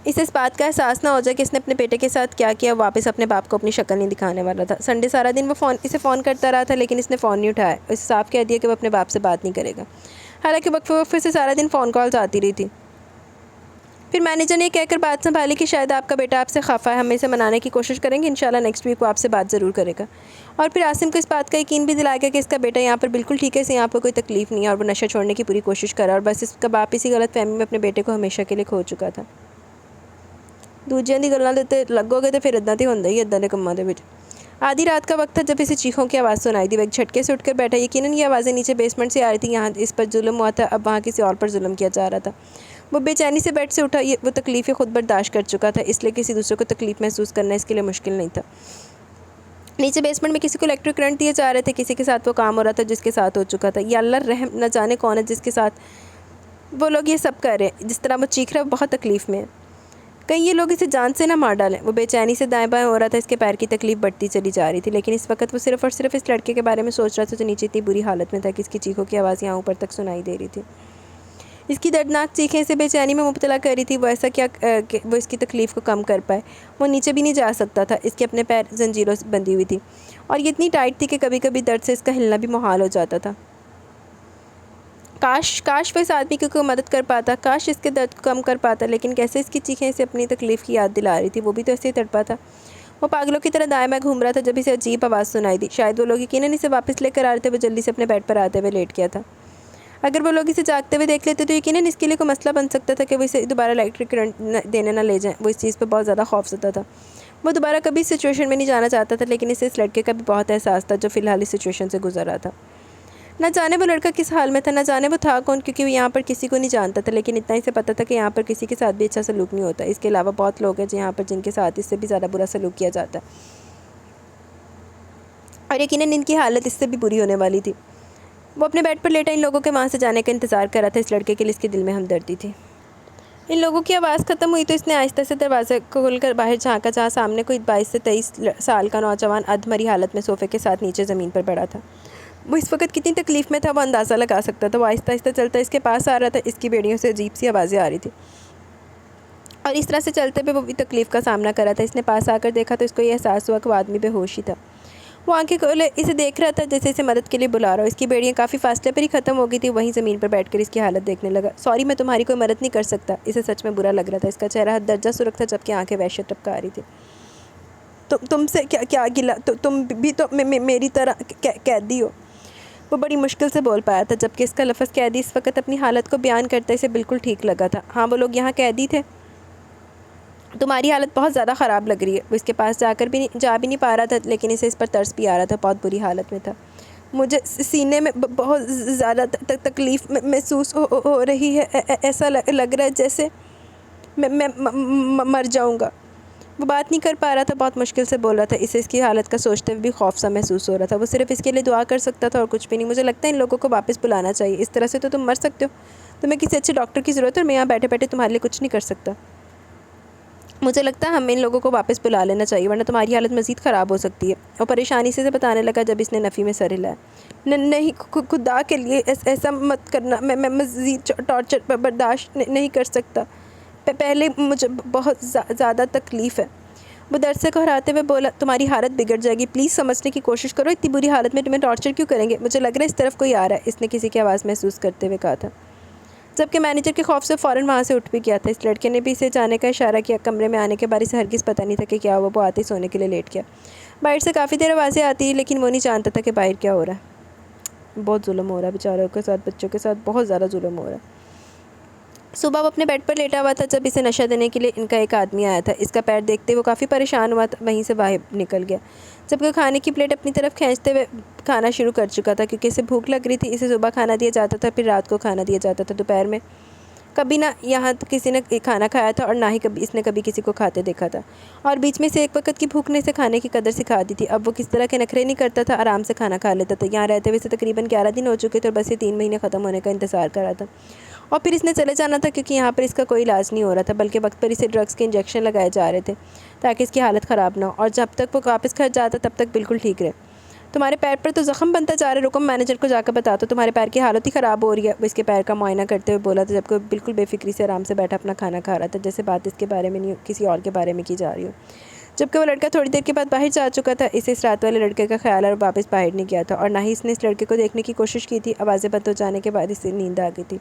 اسے اس بات کا احساس نہ ہو جائے کہ اس نے اپنے بیٹے کے ساتھ کیا کیا، واپس اپنے باپ کو اپنی شکل نہیں دکھانے والا تھا۔ سنڈے سارا دن وہ اسے فون کرتا رہا تھا، لیکن اس نے فون نہیں اٹھایا۔ اسے صاف کہہ دیا کہ وہ اپنے باپ سے بات نہیں کرے گا، حالانکہ وقفے سے سارا دن فون کالز آتی رہی تھی۔ پھر مینیجر نے یہ کہہ کر بات سنبھالی کہ شاید آپ کا بیٹا آپ سے خفا ہے، ہم اسے منانے کی کوشش کریں گے، انشاءاللہ نیکسٹ ویک وہ آپ سے بات ضرور کرے گا۔ اور پھر عاصم کو اس بات کا یقین بھی دلایا گیا کہ اس کا بیٹا یہاں پر بالکل ٹھیک ہے، اسے یہاں پر کوئی تکلیف نہیں ہے اور وہ نشہ چھوڑنے کی پوری کوشش کر رہا ہے، اور بس اس کا باپ اسی غلط فہمی میں اپنے بیٹے کو ہمیشہ کے لیے کھو چکا تھا۔ دوجیاں دی گلاں تے لگو گے تو پھر اداں تے ہوندا ہی اداں دے کماں دے وچ۔ آدھی رات کا وقت تھا جب اسے چیخوں کی آواز سنائی دی۔ وہ ایک جھٹکے سے اٹھ کر بیٹھا۔ یقیناً یہ آوازیں نیچے بیسمنٹ سے آ رہی تھیں، یہاں اس پر ظلم ہوا تھا، اب وہاں کسی اور پر ظلم کیا جا رہا تھا۔ وہ بے چینی سے بیڈ سے اٹھا، وہ تکلیفیں خود برداشت کر چکا تھا، اس لیے کسی دوسرے کو تکلیف محسوس کرنا اس کے لیے مشکل نہیں تھا۔ نیچے بیسمنٹ میں کسی کو الیکٹرک کرنٹ دیے جا رہے تھے، کسی کے ساتھ وہ کام ہو رہا تھا جس کے ساتھ ہو چکا تھا۔ یا اللہ رحم، نہ جانے کون ہے جس کے ساتھ وہ لوگ یہ سب کر رہے ہیں، جس طرح وہ چیخ رہا ہے، وہ بہت تکلیف میں ہے۔ کہیں یہ لوگ اسے جان سے نہ مار ڈالیں۔ وہ بے چینی سے دائیں بائیں ہو رہا تھا، اس کے پیر کی تکلیف بڑھتی چلی جا رہی تھی، لیکن اس وقت وہ صرف اور صرف اس لڑکے کے بارے میں سوچ رہا تھا جو نیچے اتنی بری حالت میں تھا کہ اس کی چیخوں کی آواز یہاں اوپر تک سنائی دے رہی تھی۔ اس کی دردناک چیخیں اسے بے چینی میں مبتلا کر رہی تھی۔ وہ ایسا کیا کہ وہ اس کی تکلیف کو کم کر پائے۔ وہ نیچے بھی نہیں جا سکتا تھا، اس کے اپنے پیر زنجیروں سے بندھی ہوئی تھی، اور یہ اتنی ٹائٹ تھی کہ کبھی کبھی درد سے اس کا ہلنا بھی محال ہو جاتا تھا۔ کاش وہ اس آدمی کی کوئی مدد کر پاتا، کاش اس کے درد کو کم کر پاتا، لیکن کیسے اس کی چیخیں اسے اپنی تکلیف کی یاد دلا رہی تھی، وہ بھی تو ایسے ہی تڑپا تھا۔ وہ پاگلوں کی طرح دائیں بائیں گھوم رہا تھا جب اسے عجیب آواز سنائی دی۔ شاید وہ لوگ یقیناً اسے واپس لے کر آ رہے تھے۔ وہ جلدی سے اپنے بیڈ پر آتے ہوئے لیٹ گیا تھا۔ اگر وہ لوگ اسے جاگتے ہوئے دیکھ لیتے تو یقیناً اس کے لیے کوئی مسئلہ بن سکتا تھا کہ وہ اسے دوبارہ الیکٹرک کرنٹ دینے نہ لے جائیں۔ وہ اس چیز پہ بہت زیادہ خوف زدہ تھا۔ وہ دوبارہ کبھی اس سچویشن میں نہیں جانا چاہتا تھا، لیکن اسے اس لڑکے کا بھی بہت احساس تھا جو فی الحال اس سچویشن سے گزر رہا تھا۔ نہ جانے وہ لڑکا کس حال میں تھا، نہ جانے وہ تھا کون، کیونکہ وہ یہاں پر کسی کو نہیں جانتا تھا، لیکن اتنا اسے پتہ تھا کہ یہاں پر کسی کے ساتھ بھی اچھا سلوک نہیں ہوتا۔ اس کے علاوہ بہت لوگ ہیں یہاں پر جن کے ساتھ اس سے بھی زیادہ برا سلوک کیا جاتا ہے، اور یقیناً ان کی حالت اس سے بھی بری ہونے والی تھی۔ وہ اپنے بیڈ پر لیٹا ان لوگوں کے وہاں سے جانے کا انتظار کر رہا تھا۔ اس لڑکے کے لیے اس کے دل میں ہمدردی تھی۔ ان لوگوں کی آواز ختم ہوئی تو اس نے آہستہ سے دروازہ کھول کر باہر جھانکا، جہاں سامنے کوئی 22 سے 23 سال کا نوجوان ادھ-مری حالت میں صوفے کے ساتھ نیچے زمین پر پڑا تھا۔ وہ اس وقت کتنی تکلیف میں تھا وہ اندازہ لگا سکتا تھا۔ وہ آہستہ آہستہ چلتا اس کے پاس آ رہا تھا، اس کی بیڑیوں سے عجیب سی آوازیں آ رہی تھی، اور اس طرح سے چلتے ہوئے وہ بھی تکلیف کا سامنا کر رہا تھا۔ اس نے پاس آ کر دیکھا تو اس کو یہ احساس ہوا کہ وہ آدمی بے ہوش ہی تھا۔ وہ آنکھیں کھولے اسے دیکھ رہا تھا جیسے اسے مدد کے لیے بلا رہا ہو۔ اس کی بیڑیاں کافی فاصلے پر ہی ختم ہو گئی تھی۔ وہیں زمین پر بیٹھ کر اس کی حالت دیکھنے لگا۔ سوری، میں تمہاری کوئی مدد نہیں کر سکتا۔ اسے سچ میں برا لگ رہا تھا۔ اس کا چہرہ حد درجہ سرخ تھا جبکہ آنکھیں وحشت ٹپکا رہی تھی۔ تم سے کیا گلا؟ تم بھی تو میری طرح قیدی ہو، وہ بڑی مشکل سے بول پایا تھا، جبکہ اس کا لفظ قیدی اس وقت اپنی حالت کو بیان کرتے اسے بالکل ٹھیک لگا تھا۔ ہاں، وہ لوگ یہاں قیدی تھے۔ تمہاری حالت بہت زیادہ خراب لگ رہی ہے۔ وہ اس کے پاس جا بھی نہیں پا رہا تھا، لیکن اسے اس پر ترس بھی آ رہا تھا۔ بہت بری حالت میں تھا۔ مجھے سینے میں بہت زیادہ تکلیف محسوس ہو رہی ہے، ایسا لگ رہا ہے جیسے میں مر جاؤں گا۔ وہ بات نہیں کر پا رہا تھا، بہت مشکل سے بول رہا تھا۔ اسے اس کی حالت کا سوچتے ہوئے بھی خوف سا محسوس ہو رہا تھا۔ وہ صرف اس کے لیے دعا کر سکتا تھا اور کچھ بھی نہیں۔ مجھے لگتا ہے ان لوگوں کو واپس بلانا چاہیے، اس طرح سے تو تم مر سکتے ہو۔ تمہیں کسی اچھے ڈاکٹر کی ضرورت ہے، اور میں یہاں بیٹھے بیٹھے تمہارے لیے کچھ نہیں کر سکتا۔ مجھے لگتا ہے ہمیں ان لوگوں کو واپس بلا لینا چاہیے، ورنہ تمہاری حالت مزید خراب ہو سکتی ہے۔ اور پریشانی سے بتانے لگا جب اس نے نفی میں سر ہلایا۔ نہیں، خدا کے لیے ایسا مت کرنا، میں مزید ٹارچر برداشت نہیں کر سکتا۔ پہلے مجھے بہت زیادہ تکلیف ہے۔ وہ درد سے گھبراتے ہوئے بولا، تمہاری حالت بگڑ جائے گی، پلیز سمجھنے کی کوشش کرو۔ اتنی بری حالت میں تمہیں ٹارچر کیوں کریں گے؟ مجھے لگ رہا ہے اس طرف کوئی آ رہا ہے، اس نے کسی کی آواز محسوس کرتے ہوئے کہا تھا، جبکہ مینیجر کے خوف سے فوراً وہاں سے اٹھ بھی گیا تھا۔ اس لڑکے نے بھی اسے جانے کا اشارہ کیا۔ کمرے میں آنے کے بعد اسے ہرگز پتہ نہیں تھا کہ کیا ہوا۔ وہ آتے سونے کے لیے لیٹ گیا۔ باہر سے کافی دیر آوازیں آتی، لیکن وہ نہیں جانتا تھا کہ باہر کیا ہو رہا ہے۔ بہت ظلم ہو رہا ہے بیچاروں کے ساتھ، بچوں کے ساتھ بہت زیادہ ظلم ہو رہا ہے۔ صبح وہ اپنے بیڈ پر لیٹا ہوا تھا جب اسے نشہ دینے کے لیے ان کا ایک آدمی آیا تھا۔ اس کا پیر دیکھتے وہ کافی پریشان ہوا تھا، وہیں سے باہر نکل گیا جبکہ کھانے کی پلیٹ اپنی طرف کھینچتے ہوئے کھانا شروع کر چکا تھا، کیونکہ اسے بھوک لگ رہی تھی۔ اسے صبح کھانا دیا جاتا تھا، پھر رات کو کھانا دیا جاتا تھا۔ دوپہر میں کبھی نہ یہاں کسی نے کھانا کھایا تھا، اور نہ ہی اس نے کبھی کسی کو کھاتے دیکھا تھا، اور بیچ میں سے ایک وقت کی بھوک نے اسے کھانے کی قدر سکھا دی تھی۔ اب وہ کس طرح کے نخرے نہیں کرتا تھا، آرام سے کھانا کھا لیتا تھا۔ یہاں رہتے ہوئے اسے تقریباً 11 دن ہو چکے تھے، اور بس یہ 3 مہینے ختم ہونے کا انتظار کر رہا تھا، اور پھر اس نے چلے جانا تھا کیونکہ یہاں پر اس کا کوئی علاج نہیں ہو رہا تھا، بلکہ وقت پر اسے ڈرگس کے انجیکشن لگائے جا رہے تھے تاکہ اس کی حالت خراب نہ ہو، اور جب تک وہ واپس گھر جاتا تب تک بالکل ٹھیک رہے۔ تمہارے پیر پر تو زخم بنتا جا رہا ہے، رکم مینیجر کو جا کر بتا تو تمہارے پیر کی حالت ہی خراب ہو رہی ہے۔ وہ اس کے پیر کا معائنہ کرتے ہوئے بولا تھا، جبکہ وہ بالکل بے فکری سے آرام سے بیٹھا اپنا کھانا کھا رہا تھا، جیسے بات اس کے بارے میں نہیں کسی اور کے بارے میں کی جا رہی ہو۔ جبکہ وہ لڑکا تھوڑی دیر کے بعد باہر جا چکا تھا، اسے اس رات والے لڑکے کا خیال اور واپس باہر نہیں گیا تھا، اور نہ ہی اس نے اس لڑکے کو دیکھنے کی کوشش کی تھی۔ آوازیں بند ہو جانے کے بعد اسے نیند آ گئی تھی۔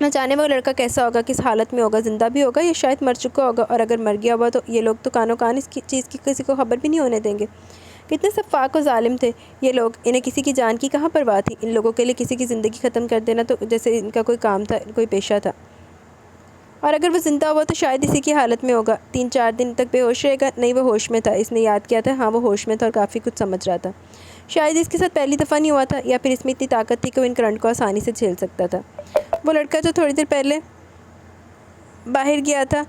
نہ جانے وہ لڑکا کیسا ہوگا، کس حالت میں ہوگا، زندہ بھی ہوگا یا شاید مر چکا ہوگا، اور اگر مر گیا ہوا تو یہ لوگ تو کانوں کان اس کی چیز کی کسی کو خبر بھی نہیں ہونے دیں گے۔ کتنے سفاک و ظالم تھے یہ لوگ، انہیں کسی کی جان کی کہاں پرواہ تھی۔ ان لوگوں کے لیے کسی کی زندگی ختم کر دینا تو جیسے ان کا کوئی کام تھا، کوئی پیشہ تھا، اور اگر وہ زندہ ہوا تو شاید اسی کی حالت میں ہوگا۔ 3-4 دن تک بے ہوش رہے گا۔ نہیں، وہ ہوش میں تھا، اس نے یاد کیا تھا، ہاں وہ ہوش میں تھا اور کافی کچھ سمجھ رہا تھا۔ شاید اس کے ساتھ پہلی دفعہ نہیں ہوا تھا، یا پھر اس میں اتنی طاقت تھی کہ وہ ان کرنٹ کو آسانی سے جھیل سکتا تھا۔ وہ لڑکا جو تھوڑی دیر پہلے باہر گیا تھا،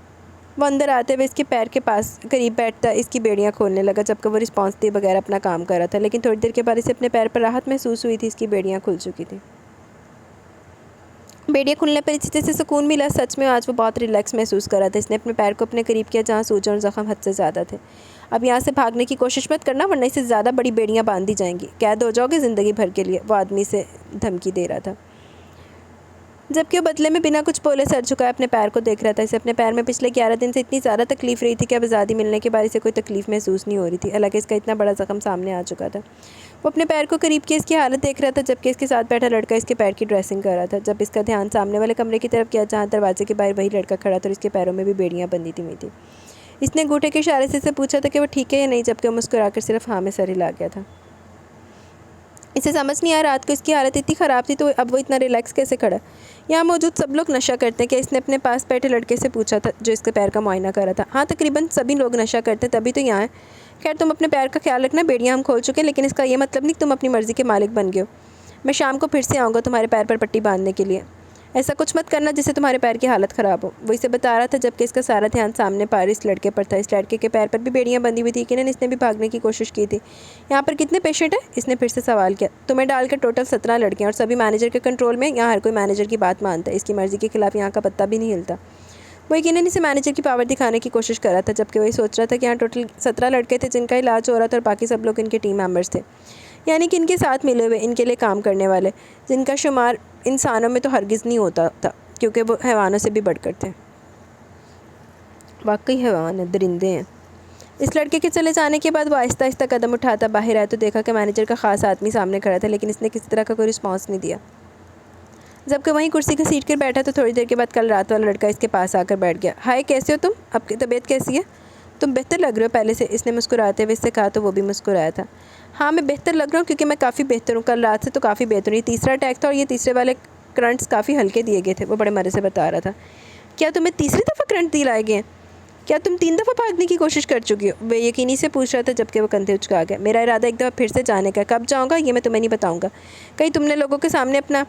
وہ اندر آتے ہوئے اس کے پیر کے پاس قریب بیٹھتا اس کی بیڑیاں کھولنے لگا، جبکہ وہ رسپانس دیے بغیر اپنا کام کر رہا تھا، لیکن تھوڑی دیر کے بعد اسے اپنے پیر پر راحت محسوس ہوئی تھی، اس کی بیڑیاں کھل چکی تھیں۔ بیڑیاں کھلنے پر اسی سے سکون ملا، سچ میں آج وہ بہت ریلیکس محسوس کر رہا تھا۔ اس نے اپنے پیر کو اپنے قریب کیا جہاں سوجن اور زخم حد سے زیادہ تھے۔ اب یہاں سے بھاگنے کی کوشش مت کرنا، ورنہ اس سے زیادہ بڑی بیڑیاں باندھ دی جائیں گی، قید ہو جاؤ گے زندگی بھر کے لیے، وہ آدمی سے دھمکی دے رہا تھا، جبکہ وہ بدلے میں بنا کچھ بولے سر جھکائے اپنے پیر کو دیکھ رہا تھا۔ اسے اپنے پیر میں پچھلے 11 دن سے اتنی زیادہ تکلیف رہی تھی کہ اب آزادی ملنے کے بعد اسے کوئی تکلیف محسوس نہیں ہو رہی تھی، حالانکہ اس کا اتنا بڑا زخم سامنے آ چکا تھا۔ وہ اپنے پیر کو قریب کے اس کی حالت دیکھ رہا تھا، جبکہ اس کے ساتھ بیٹھا لڑکا اس کے پیر کی ڈریسنگ کر رہا تھا۔ جب اس کا دھیان سامنے والے کمرے کی طرف گیا جہاں دروازے کے باہر وہی لڑکا کھڑا تھا اور اس کے پیروں میں بھی بیڑیاں بندھی ہوئی تھیں، اس نے انگوٹھے کے اشارے سے اسے پوچھا تھا کہ وہ ٹھیک ہے یا نہیں، جبکہ وہ مسکرا کر صرف ہاں میں سر ہلا گیا تھا۔ اسے سمجھ نہیں آیا رات کو اس کی حالت اتنی خراب تھی تو اب وہ اتنا ریلیکس کیسے کھڑا۔ یہاں موجود سب لوگ نشہ کرتے ہیں کہ اس نے اپنے پاس بیٹھے لڑکے سے پوچھا تھا جو اس کے پیر کا معائنہ کر رہا تھا۔ ہاں تقریباً سبھی لوگ نشہ کرتے ہیں، تبھی تو یہاں ہے۔ خیر تم اپنے پیر کا خیال رکھنا، بیڑیاں ہم کھول چکے، لیکن اس کا یہ مطلب نہیں کہ تم اپنی مرضی کے مالک بن گئے ہو۔ میں شام کو پھر سے آؤں گا تمہارے پیر پر پٹی باندھنے کے لیے، ایسا کچھ مت کرنا جس سے تمہارے پیر کی حالت خراب ہو، وہ اسے بتا رہا تھا، جبکہ اس کا سارا دھیان سامنے پار اس لڑکے پر تھا۔ اس لڑکے کے پیر پر بھی بیڑیاں بندھی ہوئی تھی، یقیناً اس نے بھی بھاگنے کی کوشش کی تھی۔ یہاں پر کتنے پیشنٹ ہیں؟ اس نے پھر سے سوال کیا۔ تمہیں ڈال کر ٹوٹل 17 لڑکے ہیں اور سبھی مینیجر کے کنٹرول میں، یہاں ہر کوئی مینیجر کی بات مانتا ہے، اس کی مرضی کے خلاف یہاں کا پتہ بھی نہیں ہلتا۔ وہ یقیناً اسے مینیجر کی پاور دکھانے کی کوشش کر رہا تھا، جبکہ وہ یہ سوچ رہا تھا کہ یہاں ٹوٹل 17 لڑکے تھے جن کا علاج ہو رہا تھا اور باقی سب لوگ ان کے ٹیم ممبرز تھے، یعنی کہ ان کے ساتھ ملے ہوئے ان کے لیے کام کرنے والے، جن کا شمار انسانوں میں تو ہرگز نہیں ہوتا تھا کیونکہ وہ حیوانوں سے بھی بڑھ کر تھے۔ واقعی حیوان ہیں، درندے ہیں۔ اس لڑکے کے چلے جانے کے بعد وہ آہستہ آہستہ قدم اٹھاتا باہر آیا تو دیکھا کہ مینیجر کا خاص آدمی سامنے کھڑا تھا، لیکن اس نے کسی طرح کا کوئی رسپانس نہیں دیا۔ جبکہ وہیں کرسی گھسیٹ کر بیٹھا تو تھوڑی دیر کے بعد کل رات والا لڑکا اس کے پاس آ کر بیٹھ گیا۔ ہائے کیسے ہو تم؟ اب کی طبیعت کیسی ہے؟ تم بہتر لگ رہے ہو پہلے سے، اس نے مسکراتے ہوئے اس سے کہا تو وہ بھی مسکرایا تھا۔ ہاں میں بہتر لگ رہا ہوں کیونکہ میں کافی بہتر ہوں، کل رات سے تو کافی بہتر ہوں۔ یہ تیسرا اٹیک تھا اور یہ تیسرے والے کرنٹس کافی ہلکے دیے گئے تھے، وہ بڑے مزے سے بتا رہا تھا۔ کیا تمہیں تیسری دفعہ کرنٹ دلائے گئے ہیں؟ کیا تم 3 دفعہ بھاگنے کی کوشش کر چکی ہو؟ بے یقینی سے پوچھ رہا تھا، جبکہ وہ کندھے اچکا گیا۔ میرا ارادہ ایک دفعہ پھر سے جانے کا ہے، کب جاؤں گا یہ میں تمہیں نہیں بتاؤں گا۔ کہیں تم نے لوگوں کے سامنے اپنا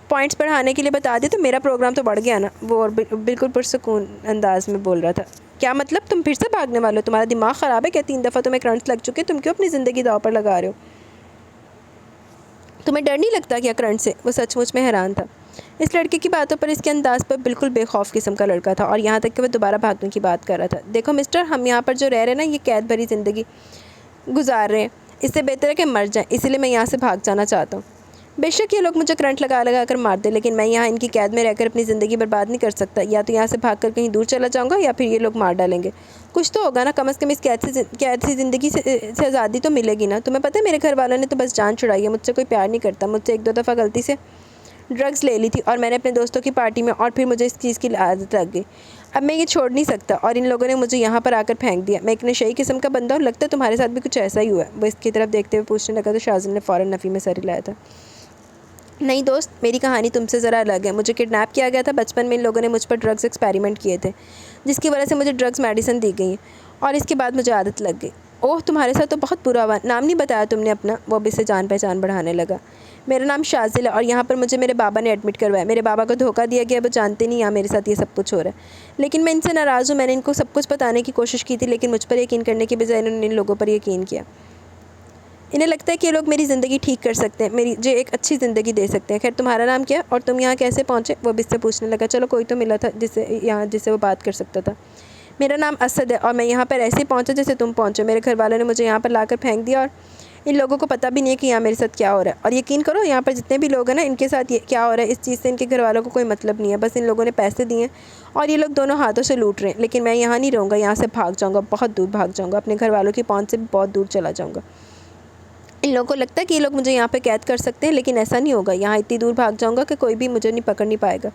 پوائنٹس بڑھانے کے لیے بتا دی تو میرا پروگرام تو بڑھ گیا نا، وہ اور بالکل پرسکون انداز میں بول رہا تھا۔ کیا مطلب تم پھر سے بھاگنے والے ہو؟ تمہارا دماغ خراب ہے کیا؟ 3 دفعہ تمہیں کرنٹس لگ چکے، تم کیوں اپنی زندگی داؤ پر لگا رہے ہو؟ تمہیں ڈر نہیں لگتا کیا کرنٹ سے؟ وہ سچ مچ میں حیران تھا۔ اس لڑکے کی باتوں پر، اس کے انداز پر بالکل بے خوف قسم کا لڑکا تھا، اور یہاں تک کہ وہ دوبارہ بھاگنے کی بات کر رہا تھا۔ دیکھو مسٹر، ہم یہاں پر جو رہ رہے ہیں نا، یہ قید بھری زندگی گزار رہے ہیں، اس سے بہتر ہے کہ مر جائیں، اسی لیے میں یہاں سے بھاگ جانا چاہتا ہوں۔ بے شک یہ لوگ مجھے کرنٹ لگا لگا کر مار دیں، لیکن میں یہاں ان کی قید میں رہ کر اپنی زندگی برباد نہیں کر سکتا۔ یا تو یہاں سے بھاگ کر کہیں دور چلا جاؤں گا یا پھر یہ لوگ مار ڈالیں گے۔ کچھ تو ہوگا نا، کم از کم اس قید سی زندگی سے آزادی تو ملے گی نا۔ تمہیں پتہ ہے میرے گھر والوں نے تو بس جان چھڑائی ہے، مجھ سے کوئی پیار نہیں کرتا، مجھ سے 1-2 دفعہ غلطی سے ڈرگز لے لی تھی اور میں نے اپنے دوستوں کی پارٹی میں، اور پھر مجھے اس چیز کی عادت لگ گئی۔ اب میں یہ چھوڑ نہیں سکتا، اور ان لوگوں نے مجھے یہاں پر آ کر پھینک دیا۔ میں ایک نشئی قسم کا بندہ ہوں، لگتا ہے تمہارے ساتھ بھی کچھ ایسا ہی ہوا ہے۔ وہ اس کی طرف دیکھتے ہوئے پوچھنے لگا تو شازن نے فوراً نفی میں سر ہلایا تھا۔ نہیں دوست، میری کہانی تم سے ذرا الگ ہے۔ مجھے کڈنیپ کیا گیا تھا، بچپن میں ان لوگوں نے مجھ پر ڈرگز ایکسپیریمنٹ کیے تھے، جس کی وجہ سے مجھے ڈرگز میڈیسن دی گئی ہیں، اور اس کے بعد مجھے عادت لگ گئی۔ اوہ تمہارے ساتھ تو بہت برا ہوا۔ نام نہیں بتایا تم نے اپنا؟ وہ اب اس سے جان پہچان بڑھانے لگا۔ میرا نام شازل ہے اور یہاں پر مجھے میرے بابا نے ایڈمٹ کروایا۔ میرے بابا کو دھوکہ دیا گیا، وہ جانتے نہیں یہاں میرے ساتھ یہ سب کچھ ہو رہا ہے، لیکن میں ان سے ناراض ہوں۔ میں نے ان کو سب کچھ بتانے کی کوشش کی تھی، لیکن مجھ پر یقین کرنے کے بجائے انہوں نے ان لوگوں پر یقین کیا۔ انہیں لگتا ہے کہ یہ لوگ میری زندگی ٹھیک کر سکتے ہیں، مجھے ایک اچھی زندگی دے سکتے ہیں۔ خیر تمہارا نام کیا اور تم یہاں کیسے پہنچے؟ وہ اب اس سے پوچھنے لگا۔ چلو کوئی تو ملا تھا جس سے وہ بات کر سکتا تھا۔ میرا نام اسد ہے اور میں یہاں پر ایسے پہنچا جیسے تم پہنچے۔ میرے گھر والوں نے مجھے یہاں پر لا کر پھینک دیا اور ان لوگوں کو پتہ بھی نہیں ہے کہ یہاں میرے ساتھ کیا ہو رہا ہے۔ اور یقین کرو یہاں پر جتنے بھی لوگ ہیں نا، ان کے ساتھ کیا ہو رہا ہے اس چیز سے ان کے گھر والوں کو کوئی مطلب نہیں ہے۔ بس ان لوگوں نے پیسے دیے ہیں اور یہ لوگ دونوں ہاتھوں سے لوٹ رہے ہیں۔ لیکن میں یہاں نہیں رہوں گا، یہاں سے بھاگ جاؤں گا، بہت دور بھاگ جاؤں گا، اپنے گھر والوں کی پہنچ سے بھی بہت دور چلا جاؤں گا۔ ان لوگوں کو لگتا ہے کہ یہ لوگ مجھے یہاں پہ قید کر سکتے ہیں، لیکن ایسا نہیں ہوگا۔ یہاں اتنی دور بھاگ جاؤں گا کہ کوئی بھی مجھے نہیں پکڑ نہیں پائے گا۔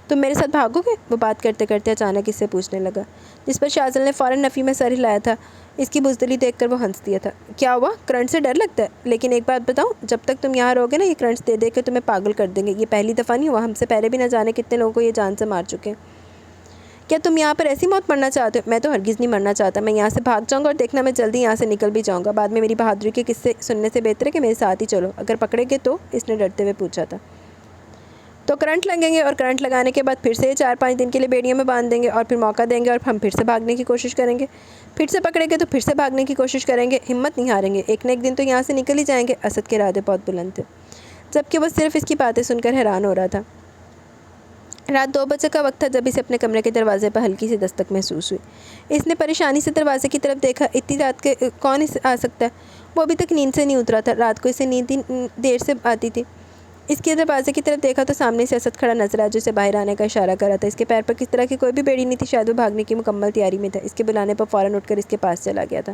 تم میرے ساتھ بھاگو گے؟ وہ بات کرتے کرتے اچانک اس سے پوچھنے لگا، جس پر شاذل نے فوراً نفی میں سر ہلایا تھا۔ اس کی بزدلی دیکھ کر وہ ہنس دیا تھا۔ کیا ہوا؟ کرنٹ سے ڈر لگتا ہے؟ لیکن ایک بات بتاؤں، جب تک تم یہاں رہو گے نا، یہ کرنٹس دے دے کے تمہیں پاگل کر دیں گے۔ یہ پہلی دفعہ نہیں ہوا، ہم سے پہلے بھی نہ جانے کتنے لوگوں کو یہ جان سے مار چکے ہیں۔ کیا تم یہاں پر ایسی موت مرنا چاہتے ہو؟ میں تو ہرگز نہیں مرنا چاہتا۔ میں یہاں سے بھاگ جاؤں گا اور دیکھنا میں جلدی یہاں سے نکل بھی جاؤں گا۔ بعد میں میری بہادری کے قصے سننے سے بہتر ہے کہ میرے ساتھ ہی چلو۔ اگر پکڑے گے تو؟ اس نے ڈرتے ہوئے پوچھا تھا۔ تو کرنٹ لگیں گے اور کرنٹ لگانے کے بعد پھر سے 4-5 دن کے لیے بیڑیوں میں باندھ دیں گے اور پھر موقع دیں گے اور ہم پھر سے بھاگنے کی کوشش کریں گے۔ پھر سے پکڑیں گے تو پھر سے بھاگنے کی کوشش کریں گے۔ ہمت نہیں ہاریں گے، ایک نہ ایک دن تو یہاں سے نکل ہی جائیں گے۔ اسد کے ارادے بہت بلند تھے، جبکہ وہ صرف اس کی باتیں سن کر حیران ہو رہا تھا۔ رات 2 بجے کا وقت تھا جب اسے اپنے کمرے کے دروازے پر ہلکی سی دستک محسوس ہوئی۔ اس نے پریشانی سے دروازے کی طرف دیکھا۔ اتنی رات کے کون آ سکتا ہے؟ وہ ابھی تک نیند سے نہیں اترا تھا۔ رات کو اسے نیند دیر سے آتی تھی۔ اس کے دروازے کی طرف دیکھا تو سامنے سے اسد کھڑا نظر آیا، جو اسے باہر آنے کا اشارہ کر رہا تھا۔ اس کے پیر پر کس طرح کی کوئی بھی بیڑی نہیں تھی، شاید وہ بھاگنے کی مکمل تیاری میں تھا۔ اس کے بلانے پر فوراً اٹھ کر اس کے پاس چلا گیا تھا۔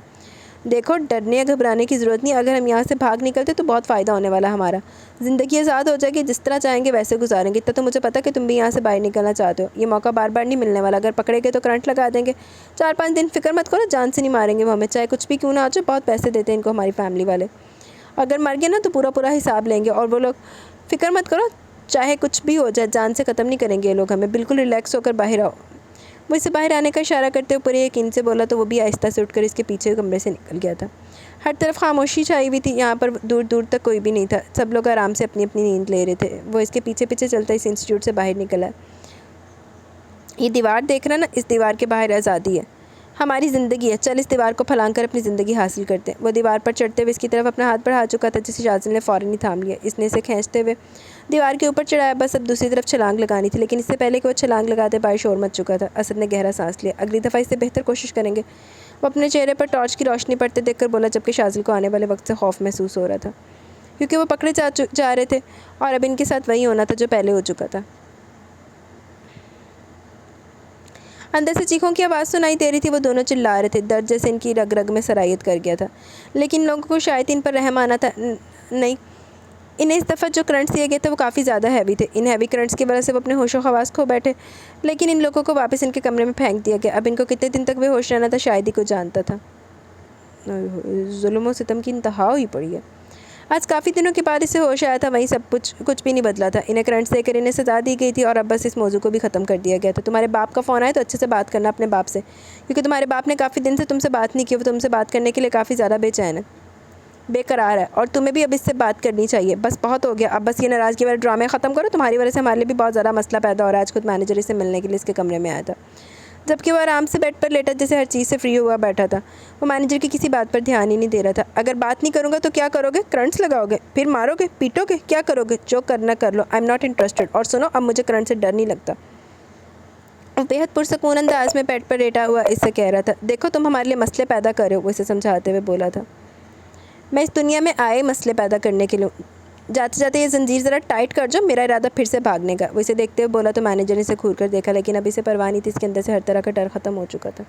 دیکھو، ڈرنے یا گھبرانے کی ضرورت نہیں۔ اگر ہم یہاں سے بھاگ نکلتے تو بہت فائدہ ہونے والا ہمارا۔ زندگی آزاد ہو جائے گی، جس طرح چاہیں گے ویسے گزاریں گے۔ اتنا تو مجھے پتہ کہ تم بھی یہاں سے باہر نکلنا چاہتے ہو۔ یہ موقع بار بار نہیں ملنے والا۔ اگر پکڑے گے تو کرنٹ لگا دیں گے۔ 4-5 دن فکر مت کرو، جان سے نہیں ماریں گے وہ ہمیں، چاہے کچھ بھی کیوں نہ ہو جائے۔ بہت پیسے دیتے ہیں ان کو ہماری فیملی والے۔ اگر مر گئے نا تو پورا حساب لیں گے اور وہ لوگ۔ فکر مت کرو، چاہے کچھ بھی ہو جائے، جان سے ختم نہیں کریں گے یہ لوگ ہمیں۔ بالکل ریلیکس ہو کر باہر آؤ۔ وہ اسے باہر آنے کا اشارہ کرتے ہوئے پورے یقین سے بولا تو وہ بھی آہستہ سے اٹھ کر اس کے پیچھے کمرے سے نکل گیا تھا۔ ہر طرف خاموشی چھائی ہوئی تھی، یہاں پر دور دور تک کوئی بھی نہیں تھا۔ سب لوگ آرام سے اپنی اپنی نیند لے رہے تھے۔ وہ اس کے پیچھے پیچھے چلتا اس انسٹیٹیوٹ سے باہر نکلا۔ یہ دیوار دیکھ رہا نا، اس دیوار کے باہر آزادی ہے، ہماری زندگی ہے۔ چل اس دیوار کو پھلانگ کر اپنی زندگی حاصل کرتے ہیں۔ وہ دیوار پر چڑھتے ہوئے اس کی طرف اپنا ہاتھ بڑھا چکا تھا، جسے شاذل نے فوراً ہی تھام لیا۔ اس نے اسے کھینچتے ہوئے دیوار کے اوپر چڑھایا، بس اب دوسری طرف چھلانگ لگانی تھی، لیکن اس سے پہلے کہ وہ چھلانگ لگاتے باہر شور مچ چکا تھا۔ اسد نے گہرا سانس لیا۔ اگلی دفعہ اس سے بہتر کوشش کریں گے، وہ اپنے چہرے پر ٹارچ کی روشنی پڑتے دیکھ کر بولا، جبکہ شاذل کو آنے والے وقت سے خوف محسوس ہو رہا تھا، کیونکہ وہ پکڑے جا رہے تھے اور اب ان کے ساتھ وہی ہونا تھا جو پہلے ہو چکا تھا۔ اندر سے چیخوں کی آواز سنائی دے رہی تھی، وہ دونوں چلا رہے تھے۔ درد جیسے ان کی رگ رگ میں سرایت کر گیا تھا، لیکن لوگوں کو شاید ان پر رحم آنا تھا نہیں۔ انہیں اس دفعہ جو کرنٹس دیے گئے تھے وہ کافی زیادہ ہیوی تھے۔ ان ہیوی کرنٹس کی وجہ سے وہ اپنے ہوش و حواس کھو بیٹھے، لیکن ان لوگوں کو واپس ان کے کمرے میں پھینک دیا گیا۔ اب ان کو کتنے دن تک بے ہوش رہنا تھا شاید ہی کوئی جانتا تھا۔ ظلم و ستم کی انتہا ہوئی پڑی ہے۔ آج کافی دنوں کے بعد اسے ہوش آیا تھا، وہیں سب کچھ بھی نہیں بدلا تھا۔ انہیں کرنٹس دے کر انہیں سزا دی گئی تھی اور اب بس اس موضوع کو بھی ختم کر دیا گیا تھا۔ تمہارے باپ کا فون آئے تو اچھے سے بات کرنا اپنے باپ سے، کیونکہ تمہارے باپ نے کافی دن سے تم سے بات نہیں کی۔ وہ تم سے بات کرنے کے لیے کافی زیادہ بے چین ہے، بے قرار ہے، اور تمہیں بھی اب اس سے بات کرنی چاہیے۔ بس بہت ہو گیا، اب بس یہ ناراضگی والے ڈرامے ختم کرو۔ تمہاری وجہ سے ہمارے لیے بھی بہت زیادہ مسئلہ پیدا ہو رہا ہے۔ آج خود مینیجر سے ملنے کے لیے اس کے کمرے میں آیا تھا، جبکہ وہ آرام سے بیڈ پر لیٹا جیسے ہر چیز سے فری ہوا بیٹھا تھا۔ وہ مینیجر کی کسی بات پر دھیان ہی نہیں دے رہا تھا۔ اگر بات نہیں کروں گا تو کیا کرو گے؟ کرنٹس لگاؤ گے؟ پھر مارو گے؟ پیٹو گے؟ کیا کرو گے؟ جو کرنا کر لو، آئی ایم ناٹ انٹرسٹڈ۔ اور سنو، اب مجھے کرنٹ سے ڈر نہیں لگتا۔ وہ بےحد پرسکون انداز میں بیڈ پر لیٹا ہوا اس سے کہہ رہا تھا۔ دیکھو، تم ہمارے لیے مسئلے پیدا کر رہے ہو، وہ اسے سمجھاتے ہوئے بولا تھا۔ میں اس دنیا میں آئے مسئلے پیدا کرنے کے لیے، جاتے جاتے یہ زنجیر ذرا ٹائٹ کر جو، میرا ارادہ پھر سے بھاگنے کا۔ وہ اسے دیکھتے ہوئے بولا تو مینیجر نے اسے گھور کر دیکھا، لیکن اب اسے پرواہ نہیں تھی، اس کے اندر سے ہر طرح کا ڈر ختم ہو چکا تھا۔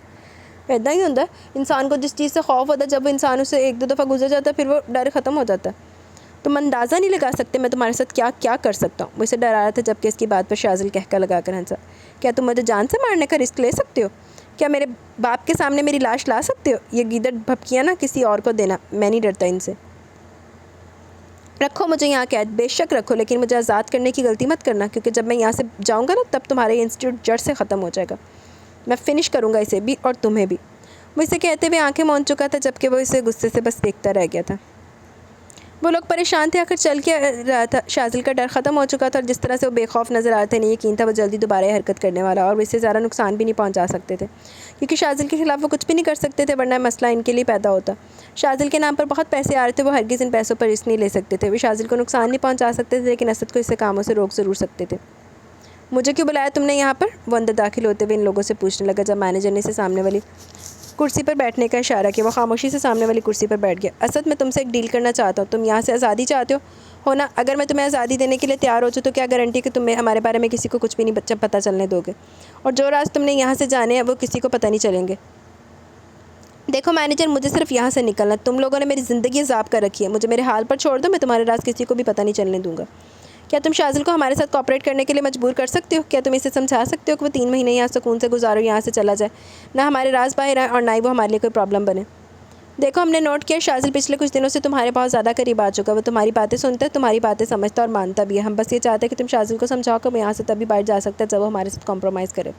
ایسا ہی ہوتا ہے انسان کو، جس چیز سے خوف ہوتا ہے، جب وہ انسان اسے 1-2 دفعہ گزر جاتا ہے پھر وہ ڈر ختم ہو جاتا ہے۔ تم اندازہ نہیں لگا سکتے میں تمہارے ساتھ کیا کر سکتا ہوں۔ وہ اسے ڈرا رہا تھا، جبکہ اس کی بات پر شاذل کہکا لگا کر ہنسا۔ کیا تم مجھے جان سے مارنے کا رسک لے سکتے ہو؟ کیا میرے باپ کے سامنے میری لاش لا سکتے ہو؟ یہ گیدڑ بھپکیاں نا کسی اور کو دینا، میں نہیں ڈرتا ان سے۔ رکھو مجھے یہاں قید، بے شک رکھو، لیکن مجھے آزاد کرنے کی غلطی مت کرنا، کیونکہ جب میں یہاں سے جاؤں گا نا تب تمہارا یہ انسٹیٹیوٹ جڑ سے ختم ہو جائے گا۔ میں فنش کروں گا اسے بھی اور تمہیں بھی۔ وہ اسے کہتے ہوئے آنکھیں موند چکا تھا، جبکہ وہ اسے غصے سے بس دیکھتا رہ گیا تھا۔ وہ لوگ پریشان تھے، آخر چل کے رہا تھا، شاذل کا ڈر ختم ہو چکا تھا اور جس طرح سے وہ بے خوف نظر آتے تھے، نہیں یقین تھا وہ جلدی دوبارہ یہ حرکت کرنے والا اور اس سے زیادہ نقصان بھی نہیں پہنچا سکتے تھے، کیونکہ شاذل کے خلاف وہ کچھ بھی نہیں کر سکتے تھے، ورنہ مسئلہ ان کے لیے پیدا ہوتا۔ شاذل کے نام پر بہت پیسے آ رہے تھے، وہ ہرگز ان پیسوں پر رسک نہیں لے سکتے تھے، وہ شاذل کو نقصان نہیں پہنچا سکتے تھے، لیکن اسد کو اس سے کاموں سے روک ضرور سکتے تھے۔ مجھے کیوں بلایا تم نے یہاں پر؟ وہ اندر داخل ہوتے ہوئے ان لوگوں سے پوچھنے لگا، جب مینیجر نے اسے سامنے والی کرسی پر بیٹھنے کا اشارہ کیا۔ وہ خاموشی سے سامنے والی کرسی پر بیٹھ گیا۔ اسد، میں تم سے ایک ڈیل کرنا چاہتا ہوں، تم یہاں سے آزادی چاہتے ہو نا؟ اگر میں تمہیں آزادی دینے کے لیے تیار ہو تو کیا گارنٹی کہ تمہیں ہمارے بارے میں کسی کو کچھ بھی نہیں پتہ چلنے دو گے، اور جو راز تم نے یہاں سے جانے ہیں وہ کسی کو پتہ نہیں چلیں گے؟ دیکھو مینیجر، مجھے صرف یہاں سے نکلنا، تم لوگوں نے میری زندگی عذاب کر رکھی ہے، مجھے میرے حال پر چھوڑ دو، میں تمہارے راز کسی کو بھی پتہ نہیں چلنے دوں گا۔ کیا تم شاذل کو ہمارے ساتھ کوآپریٹ کرنے کے لیے مجبور کر سکتے ہو؟ کیا تم اسے سمجھا سکتے ہو کہ وہ 3 مہینے یہاں سکون سے گزارو، یہاں سے چلا جائے، نہ ہمارے راز باہر آئے اور نہ ہی وہ ہمارے لیے کوئی پرابلم بنے؟ دیکھو، ہم نے نوٹ کیا شاذل پچھلے کچھ دنوں سے تمہارے بہت زیادہ قریب آ چکا ہے، وہ تمہاری باتیں سنتا ہے، تمہاری باتیں سمجھتا اور مانتا بھی ہے، ہم بس یہ چاہتے ہیں کہ تم شاذل کو سمجھاؤ کہ وہ یہاں سے تبھی باہر جا سکتا ہے جب وہ ہمارے ساتھ کمپرومائز کرے۔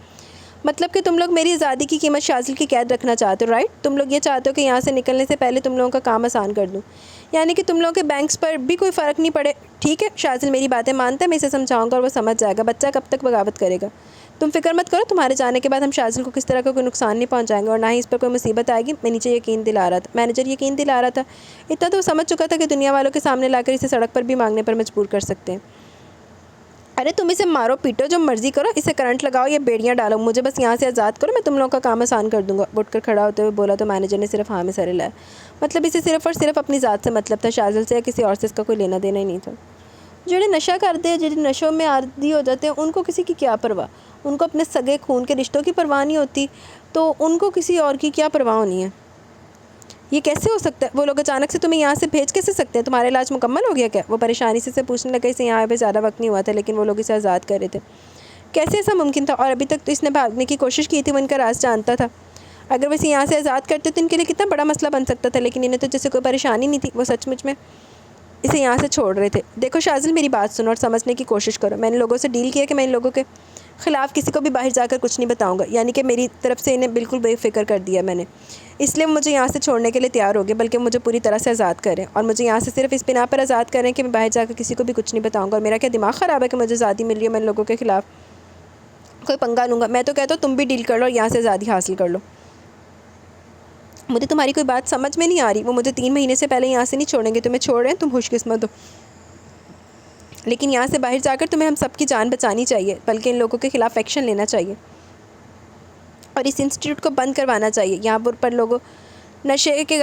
مطلب کہ تم لوگ میری آزادی کی قیمت شاذل کی قید رکھنا چاہتے ہو، رائٹ؟ تم لوگ یہ چاہتے ہو کہ یہاں سے نکلنے سے پہلے تم لوگوں کا کام آسان کر دوں، یعنی کہ تم لوگوں کے بینکس پر بھی کوئی فرق نہیں پڑے۔ ٹھیک ہے، شاذل میری باتیں مانتا ہے، میں اسے سمجھاؤں گا اور وہ سمجھ جائے گا، بچہ کب تک بغاوت کرے گا؟ تم فکر مت کرو، تمہارے جانے کے بعد ہم شاذل کو کس طرح کا کوئی نقصان نہیں پہنچائیں گے اور نہ ہی اس پر کوئی مصیبت آئے گی۔ میں نیچے یقین دلا رہا تھا، مینیجر یقین دلا رہا تھا، اتنا تو وہ سمجھ چکا تھا کہ دنیا والوں کے سامنے لا کر اسے سڑک پر بھی مانگنے پر مجبور کر سکتے ہیں۔ ارے تم اسے مارو پیٹو، جو مرضی کرو، اسے کرنٹ لگاؤ یا بیڑیاں ڈالو، مجھے بس یہاں سے آزاد کرو، میں تم لوگوں کا کام آسان کر دوں گا۔ اٹھ کر کھڑا ہوتے ہوئے بولا تو مینیجر نے صرف ہاں میں سر ہلایا، مطلب اسے صرف اور صرف اپنی ذات سے مطلب تھا، شاذل سے یا کسی اور سے اس کا کوئی لینا دینا ہی نہیں تھا۔ جنہیں نشہ کرتے ہیں، جنہیں نشوں میں عادی ہو جاتے ہیں، ان کو کسی کی کیا پرواہ؟ ان کو اپنے سگے خون کے رشتوں کی پرواہ نہیں ہوتی تو ان کو کسی اور کی کیا پرواہ ہونی ہے؟ یہ کیسے ہو سکتا ہے؟ وہ لوگ اچانک سے تمہیں یہاں سے بھیج کیسے سکتے ہیں؟ تمہارا علاج مکمل ہو گیا کیا؟ وہ پریشانی سے پوچھنے لگا، اسے یہاں پہ زیادہ وقت نہیں ہوا تھا لیکن وہ لوگ اسے آزاد کر رہے تھے۔ کیسے ایسا ممکن تھا؟ اور ابھی تک تو اس نے بھاگنے کی کوشش کی تھی، وہ ان کا راز جانتا تھا، اگر وہ اسے یہاں سے آزاد کرتے تو ان کے لیے کتنا بڑا مسئلہ بن سکتا تھا، لیکن انہیں تو جیسے کوئی پریشانی نہیں تھی، وہ سچ مچ میں اسے یہاں سے چھوڑ رہے تھے۔ دیکھو شاذل، میری بات سنو اور سمجھنے کی کوشش کرو، میں نے لوگوں سے ڈیل کیا کہ میں ان لوگوں کے خلاف کسی کو بھی باہر جا کر کچھ نہیں بتاؤں گا، یعنی کہ میری طرف سے انہیں بالکل بے فکر کر دیا میں نے، اس لیے مجھے یہاں سے چھوڑنے کے لیے تیار ہو گئے، بلکہ مجھے پوری طرح سے آزاد کریں، اور مجھے یہاں سے صرف اس بنا پر آزاد کریں کہ میں باہر جا کر کسی کو بھی کچھ نہیں بتاؤں گا۔ اور میرا کیا دماغ خراب ہے کہ مجھے آزادی مل رہی ہے، میں ان لوگوں کے خلاف کوئی پنگا لوں گا؟ میں تو کہتا ہوں تم بھی ڈیل کر لو اور یہاں سے آزادی حاصل کر لو۔ مجھے تمہاری کوئی بات سمجھ میں نہیں آ رہی، وہ مجھے 3 مہینے سے پہلے یہاں سے نہیں چھوڑیں گے، تمہیں چھوڑ رہے ہیں، تم خوش قسمت ہو، لیکن یہاں سے باہر جا کر تمہیں ہم سب کی جان بچانی چاہیے، بلکہ ان لوگوں کے خلاف ایکشن لینا چاہیے اور اس انسٹیٹیوٹ کو بند کروانا چاہیے۔ یہاں پر لوگوں نشے کے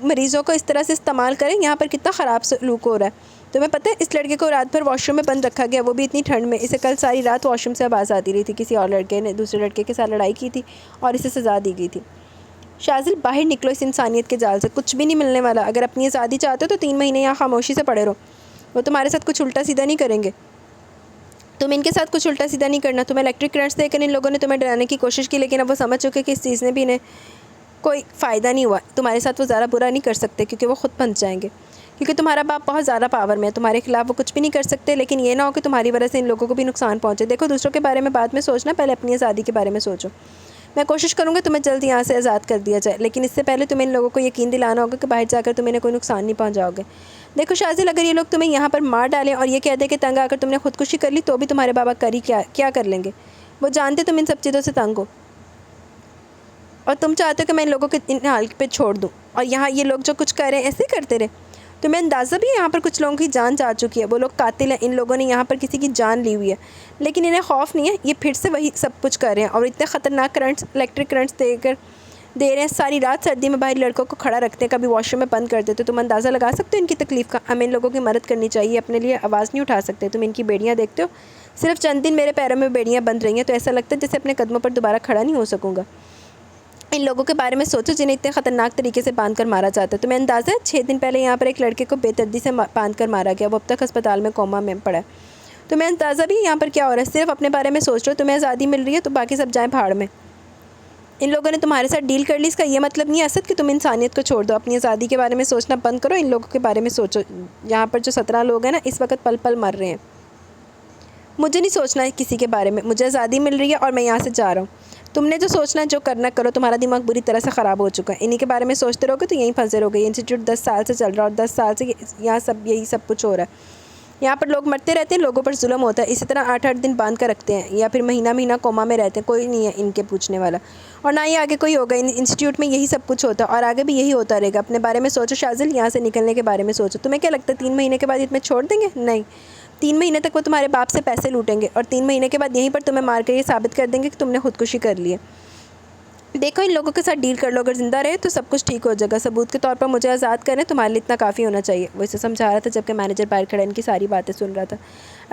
مریضوں کو اس طرح سے استعمال کریں، یہاں پر کتنا خراب سلوک ہو رہا ہے۔ تمہیں پتہ ہے اس لڑکے کو رات بھر واش روم میں بند رکھا گیا، وہ بھی اتنی ٹھنڈ میں، اسے کل ساری رات واش روم سے آواز آتی رہی تھی، کسی اور لڑکے نے دوسرے لڑکے کے ساتھ لڑائی کی تھی اور اسے سزا دی گئی تھی۔ شاذل، باہر نکلو اس انسانیت کے جال سے، کچھ بھی نہیں ملنے والا، اگر اپنی آزادی چاہتے ہو تو 3 مہینے یہاں خاموشی سے پڑے رہو، وہ تمہارے ساتھ کچھ الٹا سیدھا نہیں کریں گے، تم ان کے ساتھ کچھ الٹا سیدھا نہیں کرنا۔ تمہیں الیکٹرک کرنٹس دے کر ان لوگوں نے تمہیں ڈرانے کی کوشش کی، لیکن اب وہ سمجھ چکے کہ اس چیز نے بھی انہیں کوئی فائدہ نہیں ہوا، تمہارے ساتھ وہ زیادہ برا نہیں کر سکتے کیونکہ وہ خود پھنس جائیں گے، کیونکہ تمہارا باپ بہت زیادہ پاور میں ہے، تمہارے خلاف وہ کچھ بھی نہیں کر سکتے، لیکن یہ نہ ہو کہ تمہاری وجہ سے ان لوگوں کو بھی نقصان پہنچے۔ دیکھو، دوسروں کے بارے میں بعد میں سوچنا، پہلے اپنی آزادی کے بارے میں سوچو۔ میں کوشش کروں گا تمہیں جلد یہاں سے آزاد کر دیا جائے، لیکن اس سے پہلے تمہیں ان لوگوں کو یقین دلانا ہوگا کہ باہر جا کر تم انہیں کوئی نقصان نہیں پہنچاؤ گے۔ دیکھو شاذل، اگر یہ لوگ تمہیں یہاں پر مار ڈالیں اور یہ کہہ دیں کہ تنگ آ کر تم نے خودکشی کر لی، تو بھی تمہارے بابا کیا کر لیں گے؟ وہ جانتے تم ان سب چیزوں سے تنگ ہو اور تم چاہتے ہو کہ میں ان لوگوں کے ان حال پہ چھوڑ دوں، اور یہاں یہ لوگ جو کچھ کر رہے ہیں ایسے ہی کرتے رہے۔ تمہیں اندازہ بھی ہے یہاں پر کچھ لوگوں کی جان جا چکی ہے، وہ لوگ قاتل ہیں، ان لوگوں نے یہاں پر کسی کی جان لی ہوئی ہے، لیکن انہیں خوف نہیں ہے، یہ پھر سے وہی سب کچھ کر رہے ہیں اور اتنے خطرناک کرنٹس، الیکٹرک کرنٹس دے رہے ہیں، ساری رات سردی میں باہر لڑکوں کو کھڑا رکھتے ہیں، کبھی واش روم میں بند کر دیتے۔ تم اندازہ لگا سکتے ہو ان کی تکلیف کا؟ ہمیں ان لوگوں کی مدد کرنی چاہیے، اپنے لیے آواز نہیں اٹھا سکتے۔ تم ان کی بیڑیاں دیکھتے ہو، صرف چند دن میرے پیروں میں بیڑیاں بند رہی ہیں تو ایسا لگتا ہے جیسے اپنے قدموں پر دوبارہ کھڑا نہیں ہو سکوں گا۔ ان لوگوں کے بارے میں سوچو جنہیں اتنے خطرناک طریقے سے باندھ کر مارا جاتا ہے۔ تمہیں اندازہ ہے 6 دن پہلے یہاں پر ایک لڑکے کو بے دردی سے باندھ کر مارا گیا، وہ اب تک ہسپتال میں کوما میں پڑا ہے۔ تمہیں اندازہ بھی یہاں پر کیا ہو رہا ہے؟ صرف اپنے بارے میں سوچ رہو، تمہیں آزادی مل رہی ہے تو باقی سب جائیں بھاڑ میں۔ ان لوگوں نے تمہارے ساتھ ڈیل کر لی، اس کا یہ مطلب نہیں اسد کہ تم انسانیت کو چھوڑ دو، اپنی آزادی کے بارے میں سوچنا بند کرو، ان لوگوں کے بارے میں سوچو۔ یہاں پر جو 17 لوگ ہیں نا، اس وقت پل پل مر رہے ہیں۔ مجھے نہیں سوچنا ہے کسی کے بارے میں، مجھے آزادی مل رہی ہے اور میں یہاں سے جا رہا ہوں۔ تم نے جو سوچنا جو کرنا کرو، تمہارا دماغ بری طرح سے خراب ہو چکا ہے. انہی کے بارے میں سوچتے رہو گے تو یہیں پھنسے رہو گے. یہ انسٹیٹیوٹ 10 سال سے چل رہا ہے اور 10 سال سے یہاں یہی سب کچھ ہو رہا ہے. یہاں پر لوگ مرتے رہتے ہیں، لوگوں پر ظلم ہوتا ہے. اسی طرح 8-8 دن باندھ کر رکھتے ہیں یا پھر مہینہ مہینہ کوما میں رہتے ہیں. کوئی نہیں ہے ان کے پوچھنے والا، اور نہ ہی آگے کوئی ہوگا. انسٹیٹیوٹ میں یہی سب کچھ ہوتا ہے اور آگے بھی یہی ہوتا رہے گا. اپنے بارے میں سوچو شاذل، یہاں سے نکلنے کے بارے میں سوچو. تمہیں کیا لگتا ہے 3 مہینے کے بعد یہ تمہیں چھوڑ دیں گے؟ نہیں، 3 مہینے تک وہ تمہارے باپ سے پیسے لوٹیں گے اور 3 مہینے کے بعد یہیں پر تمہیں مار کر یہ ثابت کر دیں گے کہ تم نے خودکشی کر لی ہے. دیکھو ان لوگوں کے ساتھ ڈیل کر لو، اگر زندہ رہے تو سب کچھ ٹھیک ہو جائے گا. ثبوت کے طور پر مجھے آزاد کریں، تمہارے لیے اتنا کافی ہونا چاہیے. وہ اسے سمجھا رہا تھا جبکہ مینیجر باہر کھڑا ان کی ساری باتیں سن رہا تھا.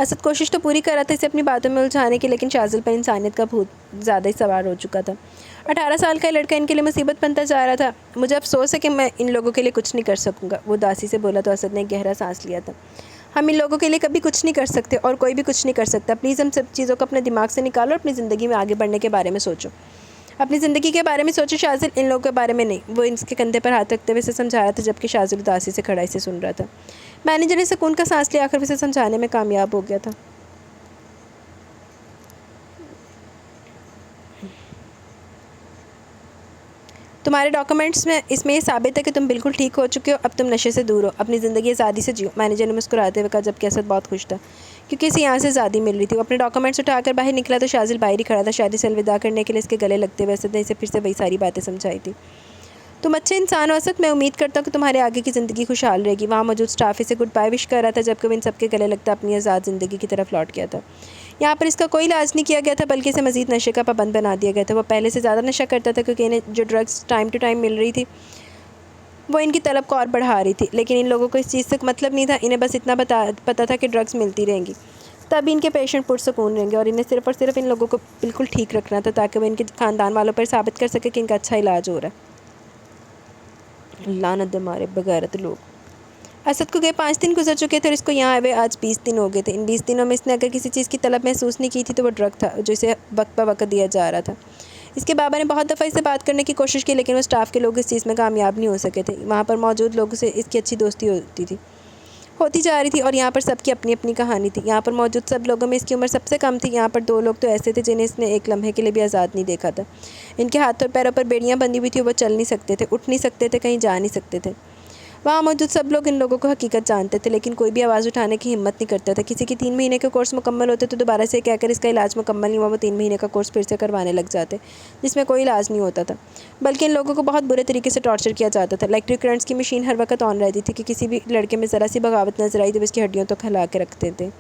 اسد کوشش تو پوری کر رہا تھا اسے اپنی باتوں میں الجھانے کی، لیکن شاذل پر انسانیت کا بھوت زیادہ ہی سوار ہو چکا تھا. 18 سال کا لڑکا ان کے لیے مصیبت بنتا جا رہا تھا. مجھے افسوس ہے کہ میں ان لوگوں کے لیے کچھ نہیں کر سکوں گا، وہ اداسی سے بولا. تو اسد نے ایک گہرا سانس لیا تھا. ہم ان لوگوں کے لیے کبھی کچھ نہیں کر سکتے اور کوئی بھی کچھ نہیں کر سکتا. پلیز ہم سب چیزوں کو اپنے دماغ سے نکالو اور اپنی زندگی میں آگے بڑھنے کے بارے میں سوچو. اپنی زندگی کے بارے میں سوچو شاذل، ان لوگوں کے بارے میں نہیں. وہ اس کے کندھے پر ہاتھ رکھتے ہوئے اسے سمجھا رہا تھا جبکہ شاذل اداسی سے کھڑا اسے سن رہا تھا. مینیجر نے سکون کا سانس لیا، آخر اسے سمجھانے میں کامیاب ہو گیا تھا. تمہارے ڈاکومنٹس میں اس میں یہ ثابت ہے کہ تم بالکل ٹھیک ہو چکے ہو. اب تم نشے سے دور ہو، اپنی زندگی آزادی سے جیو. مینیجر نے مسکراتے ہوئے کہا جبکہ اسد بہت خوش تھا کیونکہ اسے یہاں سے آزادی مل رہی تھی. وہ اپنے ڈاکومنٹس اٹھا کر باہر نکلا تو شاذل باہر ہی کھڑا تھا. شادی سے الوداع کرنے کے لیے اس کے گلے لگتے ہوئے اسد نے اسے پھر سے وہی ساری باتیں سمجھائی تھی. تم اچھے انسان ہو اسد، میں امید کرتا ہوں کہ تمہارے آگے کی زندگی خوشحال رہے گی. وہاں موجود اسٹاف اسے گڈ بائی وش کر رہا تھا جبکہ وہ ان سب کے گلے لگتا اپنی آزاد زندگی کی طرف لوٹ گیا تھا. یہاں پر اس کا کوئی علاج نہیں کیا گیا تھا بلکہ اسے مزید نشے کا پابند بنا دیا گیا تھا. وہ پہلے سے زیادہ نشہ کرتا تھا کیونکہ انہیں جو ڈرگس ٹائم ٹو ٹائم مل رہی تھی وہ ان کی طلب کو اور بڑھا رہی تھی. لیکن ان لوگوں کو اس چیز سے مطلب نہیں تھا. انہیں بس اتنا پتہ تھا کہ ڈرگس ملتی رہیں گی تب ان کے پیشنٹ پرسکون رہیں گے، اور انہیں صرف اور صرف ان لوگوں کو بالکل ٹھیک رکھنا تھا تاکہ وہ ان کے خاندان والوں پر ثابت کر سکے کہ ان کا اچھا علاج ہو رہا ہے. لعنت دے مارے بغیرت لوگ. اسد کو گئے 5 دن گزر چکے تھے اور اس کو یہاں آئے آج 20 دن ہو گئے تھے. ان 20 دنوں میں اس نے اگر کسی چیز کی طلب محسوس نہیں کی تھی تو وہ ڈرگ تھا جو اسے وقت بہ وقت دیا جا رہا تھا. اس کے بابا نے بہت دفعہ اسے بات کرنے کی کوشش کی لیکن وہ اسٹاف کے لوگ اس چیز میں کامیاب نہیں ہو سکے تھے. وہاں پر موجود لوگوں سے اس کی اچھی دوستی ہوتی جا رہی تھی اور یہاں پر سب کی اپنی اپنی کہانی تھی. یہاں پر موجود سب لوگوں میں اس کی عمر سب سے کم تھی. یہاں پر 2 لوگ تو ایسے تھے جنہیں اس نے ایک لمحے کے لیے بھی آزاد نہیں دیکھا تھا. ان کے ہاتھوں اور پیروں پر بیڑیاں بندھی ہوئی تھیں، وہ چل نہیں سکتے تھے، اٹھ نہیں سکتے تھے، کہیں جا نہیں سکتے تھے. وہاں موجود سب لوگ ان لوگوں کو حقیقت جانتے تھے لیکن کوئی بھی آواز اٹھانے کی ہمت نہیں کرتا تھا. کسی کی 3 مہینے کے کورس مکمل ہوتے تو دوبارہ سے کہہ کر اس کا علاج مکمل نہیں ہوا وہ 3 مہینے کا کورس پھر سے کروانے لگ جاتے جس میں کوئی علاج نہیں ہوتا تھا بلکہ ان لوگوں کو بہت برے طریقے سے ٹارچر کیا جاتا تھا. الیکٹرک کرنٹس کی مشین ہر وقت آن رہتی تھی کہ کسی بھی لڑکے میں ذرا سی بغاوت نظر آئی تو اس کی ہڈیوں تو کھلا کے رکھتے تھے.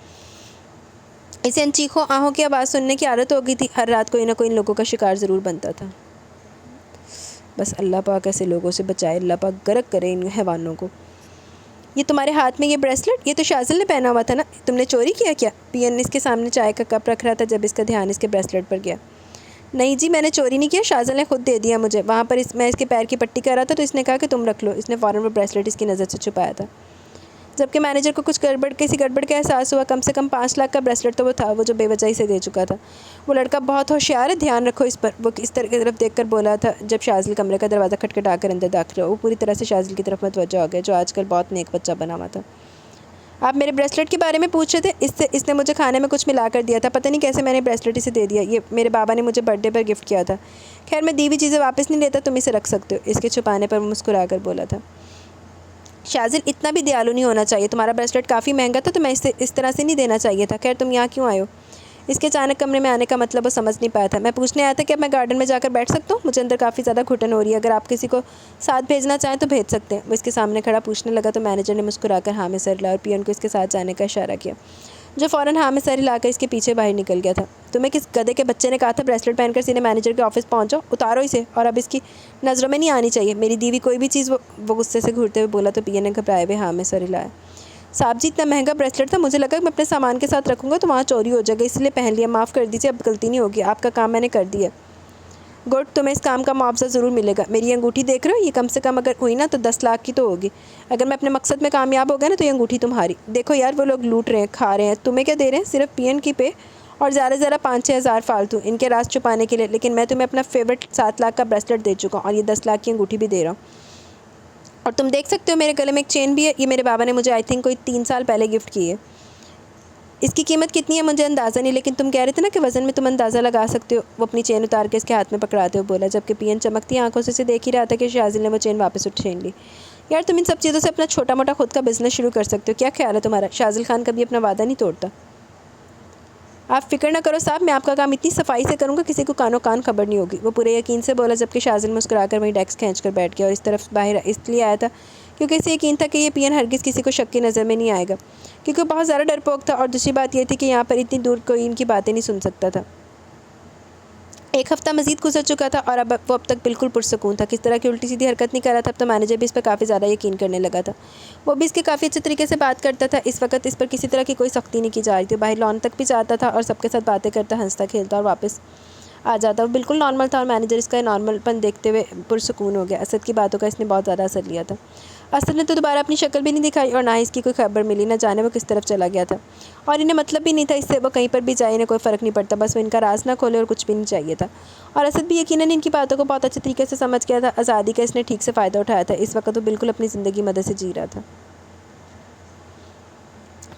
اسے ان چیخوں آہوں کی آواز سننے کی عادت ہو گئی تھی. ہر رات کوئی نہ کوئی ان لوگوں کا شکار ضرور بنتا تھا. بس اللہ پاک ایسے لوگوں سے بچائے، اللہ پاک غرق کرے ان حیوانوں کو. یہ تمہارے ہاتھ میں یہ بریسلٹ، یہ تو شاذل نے پہنا ہوا تھا نا، تم نے چوری کیا کیا؟ پی این اس کے سامنے چائے کا کپ رکھ رہا تھا جب اس کا دھیان اس کے بریسلٹ پر گیا. نہیں جی، میں نے چوری نہیں کیا، شاذل نے خود دے دیا مجھے. وہاں پر میں اس کے پیر کی پٹی کر رہا تھا تو اس نے کہا کہ تم رکھ لو. اس نے فوراً وہ بریسلٹ اس کی نظر سے چھپایا تھا جبکہ مینیجر کو کچھ گڑبڑ کا احساس ہوا. کم سے کم 5 لاکھ کا بریسلٹ تو وہ تھا وہ جو بے وجہ سے دے چکا تھا. وہ لڑکا بہت ہوشیار ہے، دھیان رکھو اس پر، وہ اس طرح کی طرف دیکھ کر بولا تھا جب شاذل کمرے کا دروازہ کھٹکھٹا کر اندر داخل ہوا. وہ پوری طرح سے شاذل کی طرف متوجہ ہو گیا جو آج کل بہت نیک بچہ بنا ہوا تھا. آپ میرے بریسلٹ کے بارے میں پوچھ رہے تھے؟ اس نے مجھے کھانے میں کچھ ملا کر دیا تھا، پتہ نہیں کیسے میں نے بریسلٹ اسے دے دیا. یہ میرے بابا نے مجھے برتھ ڈے پر گفٹ کیا تھا. خیر میں دی ہوئی چیزیں واپس نہیں لیتا، تم اسے رکھ سکتے ہو. اس کے چھپانے پر وہ مسکرا کر بولا تھا. شاذل اتنا بھی دیالو نہیں ہونا چاہیے، تمہارا بریسلٹ کافی مہنگا تھا تو میں اس طرح سے نہیں دینا چاہیے تھا. خیر تم یہاں کیوں آئے ہو؟ اس کے اچانک کمرے میں آنے کا مطلب وہ سمجھ نہیں پایا تھا. میں پوچھنے آیا تھا کہ اب میں گارڈن میں جا کر بیٹھ سکتا ہوں، مجھے اندر کافی زیادہ گھٹن ہو رہی ہے، اگر آپ کسی کو ساتھ بھیجنا چاہیں تو بھیج سکتے ہیں. وہ اس کے سامنے کھڑا پوچھنے لگا تو مینیجر نے مسکرا کر ہاں میں سر ہلایا اور پی این کو اس کے ساتھ جانے کا اشارہ کیا جو فوراً ہاں میں سر ہلا کر اس کے پیچھے باہر نکل گیا تھا. تمہیں کس گدھے کے بچے نے کہا تھا بریسلٹ پہن کر سیدھے مینیجر کے آفس پہنچو؟ اتارو اسے، اور اب اس کی نظروں میں نہیں آنی چاہیے میری دیوی کوئی بھی چیز. وہ غصے سے گھورتے ہوئے بولا تو پی این نے گھبرائے ہوئے ہاں میں سر ہلایا. صاحب جی اتنا مہنگا بریسلٹ تھا، مجھے لگا کہ میں اپنے سامان کے ساتھ رکھوں گا تو وہاں چوری ہو جائے گا، اس لیے پہن لیا، معاف کر دیجیے، اب غلطی نہیں ہوگی، آپ کا کام میں نے کر دیا. گڈ، تمہیں اس کام کا معاوضہ ضرور ملے گا. میری انگوٹھی دیکھ رہے ہو، یہ کم سے کم اگر ہوئی نا تو 10 لاکھ کی تو ہوگی. اگر میں اپنے مقصد میں کامیاب ہو گیا نا تو یہ انگوٹھی تمہاری. دیکھو یار وہ لوگ لوٹ رہے ہیں، کھا رہے ہیں، تمہیں کیا دے رہے ہیں؟ صرف پی این کی پے اور زیادہ 5-6 ہزار فالتو ان کے راز چھپانے کے لیے. لیکن میں تمہیں اپنا فیوریٹ 7 لاکھ کا بریسلٹ دے چکا ہوں اور یہ 10 لاکھ کی انگوٹھی بھی دے رہا ہوں. اور تم دیکھ سکتے ہو میرے گلے میں ایک چین بھی ہے، یہ میرے بابا نے مجھے آئی تھنک کوئی 3 سال پہلے گفٹ کی ہے. اس کی قیمت کتنی ہے مجھے اندازہ نہیں، لیکن تم کہہ رہے تھے نا کہ وزن میں تم اندازہ لگا سکتے ہو۔ وہ اپنی چین اتار کے اس کے ہاتھ میں پکڑاتے ہوئے بولا، جبکہ پی این چمکتی آنکھوں سے اسے دیکھ ہی رہا تھا کہ شازل نے وہ چین واپس چھین لی۔ یار تم ان سب چیزوں سے اپنا چھوٹا موٹا خود کا بزنس شروع کر سکتے ہو، کیا خیال ہے تمہارا؟ شازل خان کبھی اپنا وعدہ نہیں توڑتا۔ آپ فکر نہ کرو صاحب، میں آپ کا کام اتنی صفائی سے کروں گا کسی کو کانوں کان خبر نہیں ہوگی، وہ پورے یقین سے بولا، جبکہ شازل مسکرا کر وہیں ڈیسک کھینچ کر بیٹھ گیا اور اس طرف باہر اس لیے آیا تھا کیونکہ اسے یقین تھا کہ یہ پی این ہرگز کسی کو شک کی نظر میں نہیں آئے گا، کیونکہ وہ بہت زیادہ ڈرپوک تھا، اور دوسری بات یہ تھی کہ یہاں پر اتنی دور کوئی ان کی باتیں نہیں سن سکتا تھا۔ ایک ہفتہ مزید گزر چکا تھا اور وہ اب تک بالکل پرسکون تھا، کس طرح کی الٹی سیدھی حرکت نہیں کر رہا تھا۔ اب تو مینیجر بھی اس پر کافی زیادہ یقین کرنے لگا تھا، وہ بھی اس کے کافی اچھے طریقے سے بات کرتا تھا۔ اس وقت اس پر کسی طرح کی کوئی سختی نہیں کی جا رہی تھی، باہر لان تک بھی جاتا تھا اور سب کے ساتھ باتیں کرتا، ہنستا کھیلتا اور واپس آ جاتا۔ وہ بالکل نارمل تھا اور مینیجر اس کا نارمل پن دیکھتے ہوئے پرسکون ہو گیا۔ اسد کی باتوں کا اس نے بہت زیادہ اثر لیا تھا۔ اسد نے تو دوبارہ اپنی شکل بھی نہیں دکھائی اور نہ ہی اس کی کوئی خبر ملی، نہ جانے وہ کس طرف چلا گیا تھا، اور انہیں مطلب بھی نہیں تھا اس سے، وہ کہیں پر بھی جائے انہیں کوئی فرق نہیں پڑتا، بس وہ ان کا راز نہ کھولے اور کچھ بھی نہیں چاہیے تھا۔ اور اسد بھی یقیناً ان کی باتوں کو بہت اچھے طریقے سے سمجھ گیا تھا، آزادی کا اس نے ٹھیک سے فائدہ اٹھایا تھا، اس وقت وہ بالکل اپنی زندگی مدد سے جی رہا تھا۔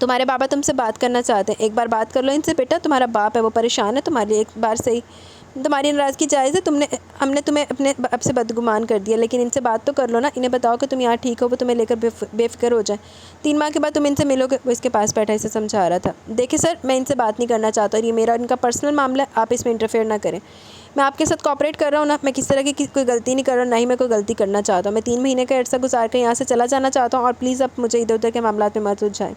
تمہارے بابا تم سے بات کرنا چاہتے ہیں، ایک بار بات کر لو ان سے بیٹا، تمہارا باپ ہے وہ پریشان ہے تمہارے لیے، ایک بار صحیح تمہاری ناراضگی جائز ہے، ہم نے تمہیں اپنے اب سے بدگمان کر دیا، لیکن ان سے بات تو کر لو نا، انہیں بتاؤ کہ تم یہاں ٹھیک ہو، وہ تمہیں لے کر بے فکر ہو جائیں، 3 ماہ کے بعد تم ان سے ملو گے۔ وہ اس کے پاس بیٹھا اسے سمجھا رہا تھا۔ دیکھیں سر، میں ان سے بات نہیں کرنا چاہتا اور یہ میرا ان کا پرسنل معاملہ ہے، آپ اس میں انٹرفیئر نہ کریں۔ میں آپ کے ساتھ کوآپریٹ کر رہا ہوں نا، میں کس طرح کی کوئی غلطی نہیں کر رہا ہوں، نہ ہی میں کوئی غلطی کرنا چاہتا ہوں۔ میں 3 مہینے کا عرصہ گزار کر یہاں سے چلا جانا چاہتا ہوں، اور پلیز اب مجھے ادھر ادھر کے معاملات میں مت الجھائیں۔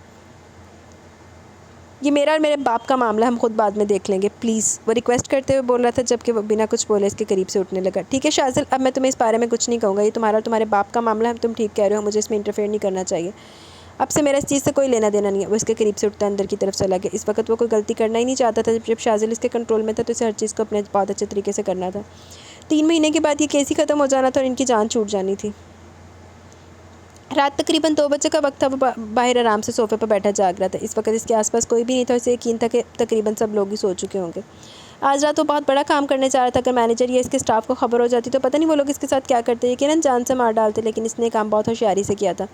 یہ میرا اور میرے باپ کا معاملہ، ہم خود بعد میں دیکھ لیں گے، پلیز، وہ ریکویسٹ کرتے ہوئے بول رہا تھا، جبکہ وہ بنا کچھ بولے اس کے قریب سے اٹھنے لگا۔ ٹھیک ہے شازل، اب میں تمہیں اس بارے میں کچھ نہیں کہوں گا، یہ تمہارا اور تمہارے باپ کا معاملہ ہے، تم ٹھیک کہہ رہے ہو، مجھے اس میں انٹرفیئر نہیں کرنا چاہیے، اب سے میرا اس چیز سے کوئی لینا دینا نہیں ہے۔ وہ اس کے قریب سے اٹھتا اندر کی طرف چلا گیا۔ اس وقت وہ کوئی غلطی کرنا ہی نہیں چاہتا تھا، جب شازل اس کے کنٹرول میں تھا تو اسے ہر چیز کو اپنے بہت اچھے طریقے سے کرنا تھا۔ 3 مہینے کے بعد یہ کیس ہی ختم ہو جانا تھا اور ان کی جان چھوٹ جانی تھی۔ رات تقریباً 2 بجے کا وقت تھا، وہ باہر آرام سے صوفے پر بیٹھا جاگ رہا تھا۔ اس وقت اس کے آس پاس کوئی بھی نہیں تھا، اسے یقین تھا کہ تقریباً سب لوگ ہی سو چکے ہوں گے۔ آج رات وہ بہت بڑا کام کرنے جا رہا تھا، اگر مینیجر یا اس کے اسٹاف کو خبر ہو جاتی تو پتہ نہیں وہ لوگ اس کے ساتھ کیا کرتے، یقیناً جان سے مار ڈالتے، لیکن اس نے کام بہت ہوشیاری سے کیا تھا۔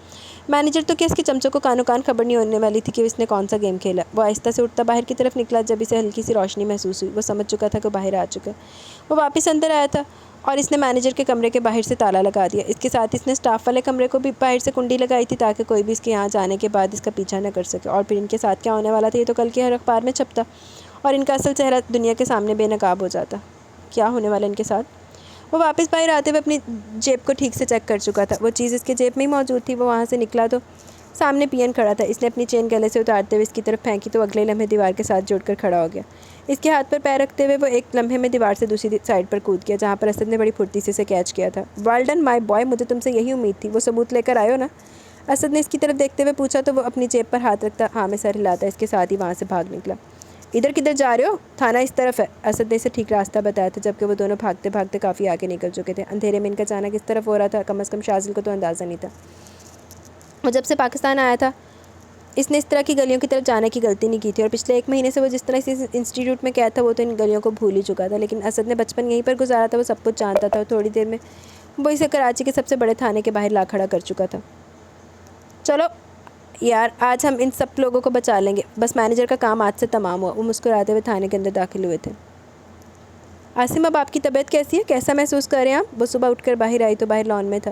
مینیجر تو کیا اس کے چمچوں کو کانوں کان خبر نہیں ہونے والی تھی کہ اس نے کون سا گیم کھیلا۔ وہ آہستہ سے اٹھتا باہر کی طرف نکلا، جب اسے ہلکی سی روشنی محسوس ہوئی، وہ سمجھ چکا تھا کہ باہر آ چکا ہے۔ وہ واپس اندر آیا تھا اور اس نے مینیجر کے کمرے کے باہر سے تالا لگا دیا، اس کے ساتھ اس نے اسٹاف والے کمرے کو بھی باہر سے کنڈی لگائی تھی تاکہ کوئی بھی اس کے یہاں جانے کے بعد اس کا پیچھا نہ کر سکے۔ اور پھر ان کے ساتھ کیا ہونے والا تھا یہ تو کل کے ہر اخبار میں چھپتا اور ان کا اصل چہرہ دنیا کے سامنے بے نقاب ہو جاتا۔ کیا ہونے والا ان کے ساتھ؟ وہ واپس باہر آتے ہوئے اپنی جیب کو ٹھیک سے چیک کر چکا تھا، وہ چیز اس کے جیب میں ہی موجود تھی۔ وہ وہاں سے نکلا تو سامنے پی این کھڑا تھا، اس نے اپنی چین گلے سے اتارتے ہوئے اس کی طرف پھینکی تو اگلے لمحے دیوار کے ساتھ جڑ کر کھڑا ہو گیا۔ اس کے ہاتھ پر پیر رکھتے ہوئے وہ ایک لمحے میں دیوار سے دوسری سائڈ پر کود گیا جہاں پر اسد نے بڑی پھرتی سے اسے کیچ کیا تھا۔ ویل ڈن مائی بوائے، مجھے تم سے یہی امید تھی، وہ ثبوت لے کر آئے ہو نا؟ اسد نے اس کی طرف دیکھتے ہوئے پوچھا تو وہ اپنی جیب پر ہاتھ رکھتا ہاں میں سر ہلاتا، اس کے ساتھ ہی وہاں سے بھاگ نکلا۔ ادھر کدھر جا رہے ہو؟ تھانہ اس طرف ہے، اسد نے اسے ٹھیک راستہ بتایا تھا، جبکہ وہ دونوں بھاگتے بھاگتے کافی آگے نکل چکے تھے۔ اندھیرے میں ان کا جانا کس طرف ہو رہا تھا کم از کم شازل کو تو اندازہ نہیں تھا۔ وہ جب سے پاکستان آیا تھا اس نے اس طرح کی گلیوں کی طرف جانے کی غلطی نہیں کی تھی، اور پچھلے 1 مہینے سے وہ جس طرح اس انسٹیٹیوٹ میں قید تھا وہ تو ان گلیوں کو بھول ہی چکا تھا، لیکن اسد نے بچپن یہیں پر گزارا تھا، وہ سب کچھ جانتا تھا، اور تھوڑی دیر میں وہ اسے کراچی کے سب سے بڑے تھانے کے باہر لا کھڑا کر چکا تھا۔ چلو یار آج ہم ان سب لوگوں کو بچا لیں گے، بس مینیجر کا کام آج سے تمام ہوا۔ وہ مسکراتے ہوئے تھانے کے اندر داخل ہوئے تھے۔ عاصم اب آپ کی طبیعت کیسی ہے، کیسا محسوس کر رہے ہیں آپ؟ وہ صبح اٹھ کر باہر آئی تو باہر لان میں تھا۔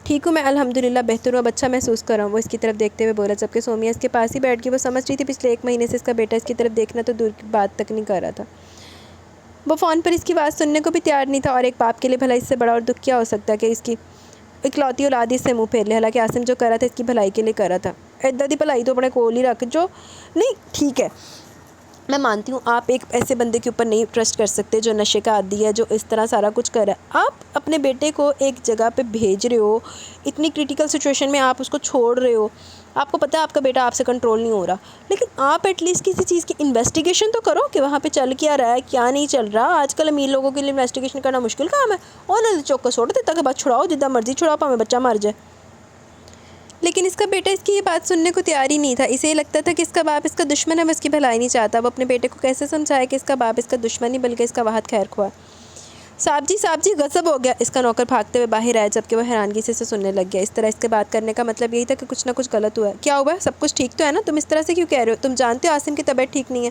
ٹھیک ہوں میں الحمدللہ بہتر ہوں، اب اچھا محسوس کر رہا ہوں، وہ اس کی طرف دیکھتے ہوئے بولا، جبکہ سومیا اس کے پاس ہی بیٹھ گئی۔ وہ سمجھ رہی تھی پچھلے 1 مہینے سے اس کا بیٹا اس کی طرف دیکھنا تو دور کی بات تک نہیں کر رہا تھا۔ وہ فون پر اس کی بات سننے کو بھی تیار نہیں تھا، اور ایک باپ کے لیے بھلا اس سے بڑا اور دکھ کیا ہو سکتا ہے کہ اس کی اکلوتی اولاد اس سے منہ پھیر لے، حالانکہ عاصم جو کر رہا تھا اس کی بھلائی کے لیے کر رہا تھا۔ ادھر دی بھلائی تو اپنے کول ہی رکھ، جو نہیں ٹھیک ہے میں مانتی ہوں آپ ایک ایسے بندے کے اوپر نہیں ٹرسٹ کر سکتے جو نشے کا عادی ہے، جو اس طرح سارا کچھ کر رہا ہے۔ آپ اپنے بیٹے کو ایک جگہ پہ بھیج رہے ہو، اتنی کرٹیکل سچویشن میں آپ اس کو چھوڑ رہے ہو، آپ کو پتہ ہے آپ کا بیٹا آپ سے کنٹرول نہیں ہو رہا، لیکن آپ ایٹ لیسٹ کسی چیز کی انویسٹیگیشن تو کرو کہ وہاں پہ چل کیا رہا ہے کیا نہیں چل رہا۔ آج کل امیر لوگوں کے لیے انویسٹیگیشن کرنا مشکل کام ہے، اور نہ چوک کو چھوڑ دیتا کہ بات چھڑاؤ جدہ مرضی چھڑاؤ پا میں بچہ مر جائے۔ لیکن اس کا بیٹا اس کی یہ بات سننے کو تیار ہی نہیں تھا، اسے یہ لگتا تھا کہ اس کا باپ اس کا دشمن ہے، وہ اس کی بھلائی نہیں چاہتا۔ وہ اپنے بیٹے کو کیسے سمجھائے کہ اس کا باپ اس کا دشمن نہیں بلکہ اس کا واحد خیر خواہ۔ صاحب جی غضب ہو گیا، اس کا نوکر بھاگتے ہوئے باہر آیا جبکہ وہ حیرانگی سے سننے لگ گیا۔ اس طرح اس کے بات کرنے کا مطلب یہی تھا کہ کچھ نہ کچھ غلط ہوا ہے۔ کیا ہوا ہے؟ سب کچھ ٹھیک تو ہے نا؟ تم اس طرح سے کیوں کہہ رہے ہو؟ تم جانتے ہو عاصم کی طبیعت ٹھیک نہیں ہے،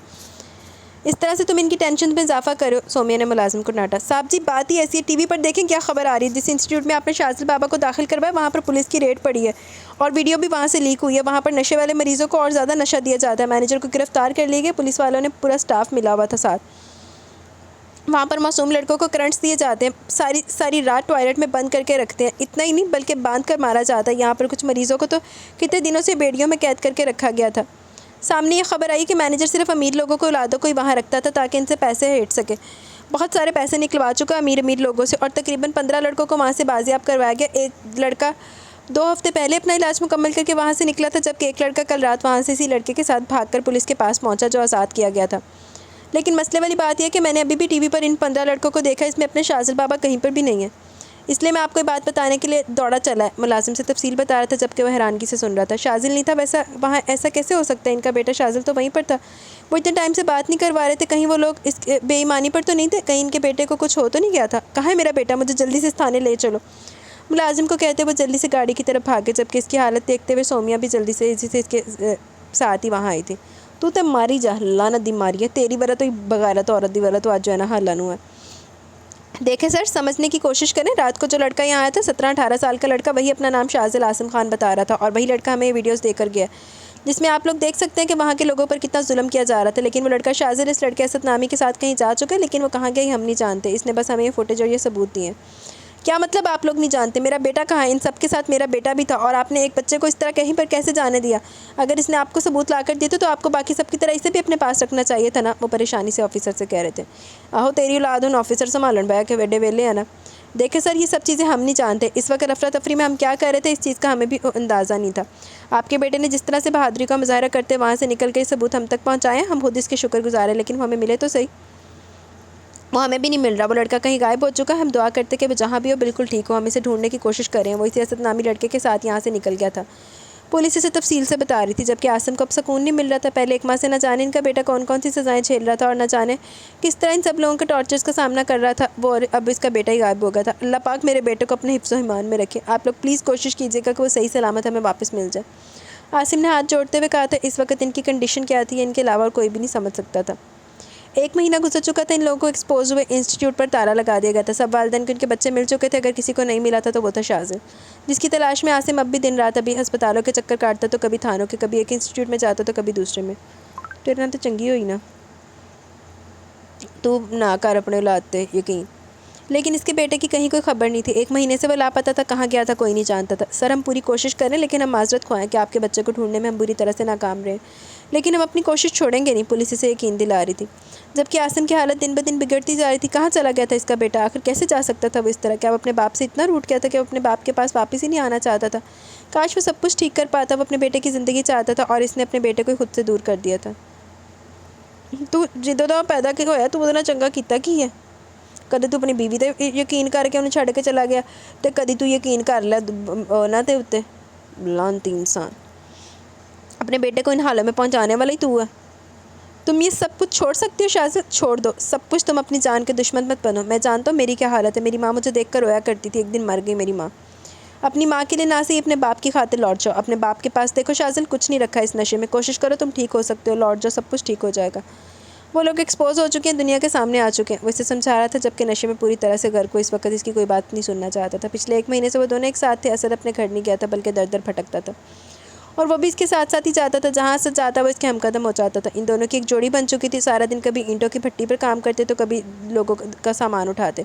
اس طرح سے تم ان کی ٹینشن میں اضافہ کرو۔ سومیا نے ملازم کو ڈانٹا۔ صاحب جی بات ہی ایسی ہے، ٹی وی پر دیکھیں کیا خبر آ رہی ہے۔ جس انسٹیٹیوٹ میں آپ نے شاذل بابا کو داخل کروایا وہاں پر پولیس کی ریڈ پڑی ہے اور ویڈیو بھی وہاں سے لیک ہوئی ہے۔ وہاں پر نشے والے مریضوں کو اور زیادہ نشہ دیا جاتا ہے۔ مینیجر کو گرفتار کر لیا گیا، پولیس والوں نے پورا سٹاف ملا ہوا تھا ساتھ۔ وہاں پر معصوم لڑکوں کو کرنٹس دیے جاتے ہیں، ساری رات ٹوائلٹ میں بند کر کے رکھتے ہیں۔ اتنا ہی نہیں بلکہ باندھ کر مارا جاتا ہے۔ یہاں پر کچھ مریضوں کو تو کتنے دنوں سے بیڑیوں میں قید کر کے رکھا گیا تھا۔ سامنے یہ خبر آئی کہ مینیجر صرف امیر لوگوں کو اولادوں کو ہی وہاں رکھتا تھا تاکہ ان سے پیسے ہٹ سکے۔ بہت سارے پیسے نکلوا چکا امیر لوگوں سے اور تقریباً 15 لڑکوں کو وہاں سے بازیاب کروایا گیا۔ ایک لڑکا 2 ہفتے پہلے اپنا علاج مکمل کر کے وہاں سے نکلا تھا، جبکہ ایک لڑکا کل رات وہاں سے اسی لڑکے کے ساتھ بھاگ کر پولیس کے پاس پہنچا جو آزاد کیا گیا تھا۔ لیکن مسئلے والی بات یہ ہے کہ میں نے ابھی بھی ٹی وی پر ان 15 لڑکوں کو دیکھا، اس میں اپنے شاذل بابا کہیں پر بھی نہیں ہے، اس لیے میں آپ کو یہ بات بتانے کے لیے دوڑا چلا ہے۔ ملازم سے تفصیل بتا رہا تھا جبکہ وہ حیرانگی سے سن رہا تھا۔ شاذل نہیں تھا ویسا وہاں، ایسا کیسے ہو سکتا ہے؟ ان کا بیٹا شاذل تو وہیں پر تھا، وہ اتنے ٹائم سے بات نہیں کروا رہے تھے، کہیں وہ لوگ اس بے ایمانی پر تو نہیں تھے؟ کہیں ان کے بیٹے کو کچھ ہو تو نہیں گیا تھا؟ کہاں ہے میرا بیٹا؟ مجھے جلدی سے اس تھانے لے چلو۔ ملازم کو کہتے وہ جلدی سے گاڑی کی طرف بھاگے جبکہ اس کی حالت دیکھتے ہوئے سومیا بھی جلدی سے اسی سے اس کے ساتھ ہی وہاں آئی تھی۔ تو تے ماری جا، لعنت دی ماری ہے تیری برا تو بغیرت عورت دی برا تو آج جو ہے نا حالانو ہے۔ دیکھیں سر، سمجھنے کی کوشش کریں، رات کو جو لڑکا یہاں آیا تھا 17-18 سال کا لڑکا، وہی اپنا نام شاذل عاصم خان بتا رہا تھا اور وہی لڑکا ہمیں یہ ویڈیوز دے کر گیا جس میں آپ لوگ دیکھ سکتے ہیں کہ وہاں کے لوگوں پر کتنا ظلم کیا جا رہا تھا۔ لیکن وہ لڑکا شاذل اس لڑکے اسد نامی کے ساتھ کہیں جا چکا ہے، لیکن وہ کہاں گیا ہم نہیں جانتے، اس نے بس ہمیں یہ فوٹیج اور یہ ثبوت دیے ہیں۔ کیا مطلب آپ لوگ نہیں جانتے؟ میرا بیٹا کہاں ہے؟ ان سب کے ساتھ میرا بیٹا بھی تھا اور آپ نے ایک بچے کو اس طرح کہیں پر کیسے جانے دیا؟ اگر اس نے آپ کو ثبوت لا کر دیے تو آپ کو باقی سب کی طرح اسے بھی اپنے پاس رکھنا چاہیے تھا نا، وہ پریشانی سے آفیسر سے کہہ رہے تھے۔ آہو تیری اولاد ہوں آفیسر سنبھالن بیا کہ ویڈے ویلے ہیں نا۔ دیکھیں سر، یہ سب چیزیں ہم نہیں جانتے، اس وقت افراتفری میں ہم کیا کر رہے تھے اس چیز کا ہمیں بھی اندازہ نہیں تھا۔ آپ کے بیٹے نے جس طرح سے بہادری کا مظاہرہ کرتے وہاں سے نکل کے ثبوت ہم تک پہنچائے ہیں، ہم خود اس کے شکر گزار ہیں، لیکن وہ ہمیں ملے تو صحیح۔ وہ ہمیں بھی نہیں مل رہا، وہ لڑکا کہیں غائب ہو چکا۔ ہم دعا کرتے کہ وہ جہاں بھی ہو بالکل ٹھیک ہو، ہم اسے ڈھونڈنے کی کوشش کریں۔ وہ اسی اسد نامی لڑکے کے ساتھ یہاں سے نکل گیا تھا، پولیس اسے تفصیل سے بتا رہی تھی، جبکہ عاصم کو اب سکون نہیں مل رہا تھا۔ پہلے ایک ماہ سے نہ جانے ان کا بیٹا کون کون سی سزائیں جھیل رہا تھا اور نہ جانے کس طرح ان سب لوگوں کے ٹارچرز کا سامنا کر رہا تھا، وہ اب اس کا بیٹا ہی غائب ہو گیا تھا۔ اللہ پاک میرے بیٹے کو اپنے حفظ و ایمان میں رکھے، آپ لوگ پلیز کوشش کیجیے گا کہ وہ صحیح سلامت ہمیں واپس مل جائے۔ عاصم نے ہاتھ جوڑتے ہوئے کہا تھا، اس وقت ان کی کنڈیشن کیا تھی ان کے علاوہ اور کوئی بھی نہیں سمجھ سکتا تھا۔ 1 مہینہ گزر چکا تھا ان لوگوں کو ایکسپوز ہوئے، انسٹیٹیوٹ پر تالا لگا دیا گیا تھا۔ سب والدین کے ان کے بچے مل چکے تھے، اگر کسی کو نہیں ملا تھا تو وہ تھا شاذل، جس کی تلاش میں عاصم اب بھی دن رات ابھی ہسپتالوں کے چکر کاٹتا، تو کبھی تھانوں کے، کبھی ایک انسٹیٹیوٹ میں جاتا تو کبھی دوسرے میں۔ تیرے نہ تو چنگی ہوئی نا، تو نہ کر اپنے اولاد تے یقین۔ لیکن اس کے بیٹے کی کہیں کوئی خبر نہیں تھی، 1 مہینے سے وہ لاپتہ تھا، کہاں گیا تھا کوئی نہیں جانتا تھا۔ سر ہم پوری کوشش کریں لیکن ہم معذرت خواہ ہیں کہ آپ کے بچے کو ڈھونڈنے میں ہم بری طرح سے ناکام رہے، لیکن ہم اپنی کوشش چھوڑیں گے نہیں، پولیس اسے یقین دلا رہی تھی۔ جبکہ عاصم کی حالت دن بدن بگڑتی جا رہی تھی۔ کہاں چلا گیا تھا اس کا بیٹا؟ آخر کیسے جا سکتا تھا وہ اس طرح؟ کیا وہ اپنے باپ سے اتنا روٹ گیا تھا کہ وہ اپنے باپ کے پاس واپس ہی نہیں آنا چاہتا تھا؟ کاش وہ سب کچھ ٹھیک کر پاتا، وہ اپنے بیٹے کی زندگی چاہتا تھا اور اس نے اپنے بیٹے کو خود سے دور کر دیا تھا۔ تو جدوں دا پیدا کی ہویا تو وہ چنگا کیتا کی ہے؟ کدی تو اپنی بیوی تے یقین کر کے انہیں چھڑ کے چلا گیا تے کدی تو یقین کر لے نہ تے اتے لعنتی انسان، اپنے بیٹے کو ان حالوں میں پہنچانے والا ہی تو ہے۔ تم یہ سب کچھ چھوڑ سکتی ہو شاذل؟ چھوڑ دو سب کچھ، تم اپنی جان کے دشمن مت بنو۔ میں جانتا ہوں میری کیا حالت ہے، میری ماں مجھے دیکھ کر رویا کرتی تھی، ایک دن مر گئی میری ماں۔ اپنی ماں کے لیے نہ صحیح اپنے باپ کی خاطر لوٹ جاؤ، اپنے باپ کے پاس دیکھو شاذل، کچھ نہیں رکھا اس نشے میں، کوشش کرو تم ٹھیک ہو سکتے ہو، لوٹ جاؤ، سب کچھ ٹھیک ہو جائے گا۔ وہ لوگ ایکسپوز ہو چکے ہیں، دنیا کے سامنے آ چکے ہیں، وہ اسے سمجھا رہا تھا جبکہ نشے میں پوری طرح سے گھر کو اس وقت اس کی کوئی بات نہیں سننا چاہتا تھا۔ پچھلے 1 مہینے سے وہ دونوں ایک ساتھ تھے، اسد اپنے گھر نہیں گیا تھا بلکہ در در بھٹکتا تھا اور وہ بھی اس کے ساتھ ساتھ ہی جاتا تھا، جہاں اسد جاتا وہ اس کے ہم قدم ہو جاتا تھا۔ ان دونوں کی ایک جوڑی بن چکی تھی، سارا دن کبھی اینٹوں کی بھٹی پر کام کرتے تو کبھی لوگوں کا سامان اٹھاتے،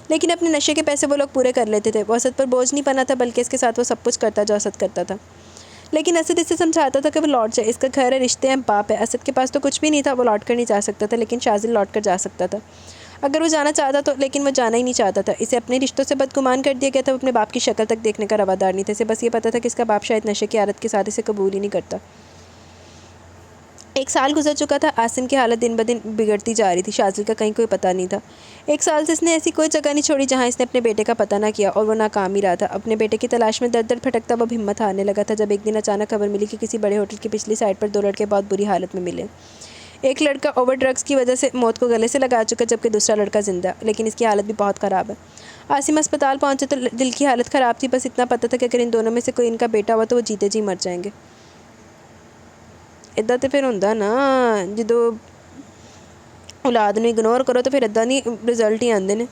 لیکن اپنے نشے کے پیسے وہ لوگ پورے کر لیتے تھے۔ وہ اسد پر بوجھ نہیں بنا تھا بلکہ اس کے ساتھ وہ سب کچھ کرتا جو اسد کرتا تھا، لیکن اسد اسے سمجھاتا تھا کہ وہ لوٹ جائے، اس کا گھر ہے، رشتے ہیں، باپ ہے۔ اسد کے پاس تو کچھ بھی نہیں تھا، وہ لوٹ کر نہیں جا سکتا تھا، لیکن شاذل لوٹ کر جا سکتا تھا اگر وہ جانا چاہتا تو، لیکن وہ جانا ہی نہیں چاہتا تھا۔ اسے اپنے رشتوں سے بدگمان کر دیا گیا تھا، وہ اپنے باپ کی شکل تک دیکھنے کا روادار نہیں تھا، اسے بس یہ پتا تھا کہ اس کا باپ شاید نشے کی عادت کے ساتھ اسے قبول ہی نہیں کرتا۔ 1 سال گزر چکا تھا، عاصم کی حالت دن بدن بگڑتی جا رہی تھی، شاذل کا کہیں کوئی پتہ نہیں تھا۔ 1 سال سے اس نے ایسی کوئی جگہ نہیں چھوڑی جہاں اس نے اپنے بیٹے کا پتہ نہ کیا، اور وہ ناکام ہی رہا تھا۔ اپنے بیٹے کی تلاش میں در در بھٹکتا وہ ہمت ہارنے لگا تھا، جب ایک دن اچانک خبر ملی کہ کسی بڑے ہوٹل کی پچھلی سائڈ پر 2 لڑکے بہت بری حالت میں ملے۔ ایک لڑکا اوور ڈرگز کی وجہ سے موت کو گلے سے لگا چکا جبکہ دوسرا لڑکا زندہ ہے، لیکن اس کی حالت بھی بہت خراب ہے۔ عاصم اسپتال پہنچے تو دل کی حالت خراب تھی، بس اتنا پتہ تھا کہ اگر ان دونوں میں سے کوئی ان کا بیٹا ہوا تو وہ جیتے جی مر جائیں گے۔ ادھا تو پھر ہوندا نا جدو اولاد نو اگنور کرو تو پھر ادھا نہیں رزلٹ ہی آندے نے۔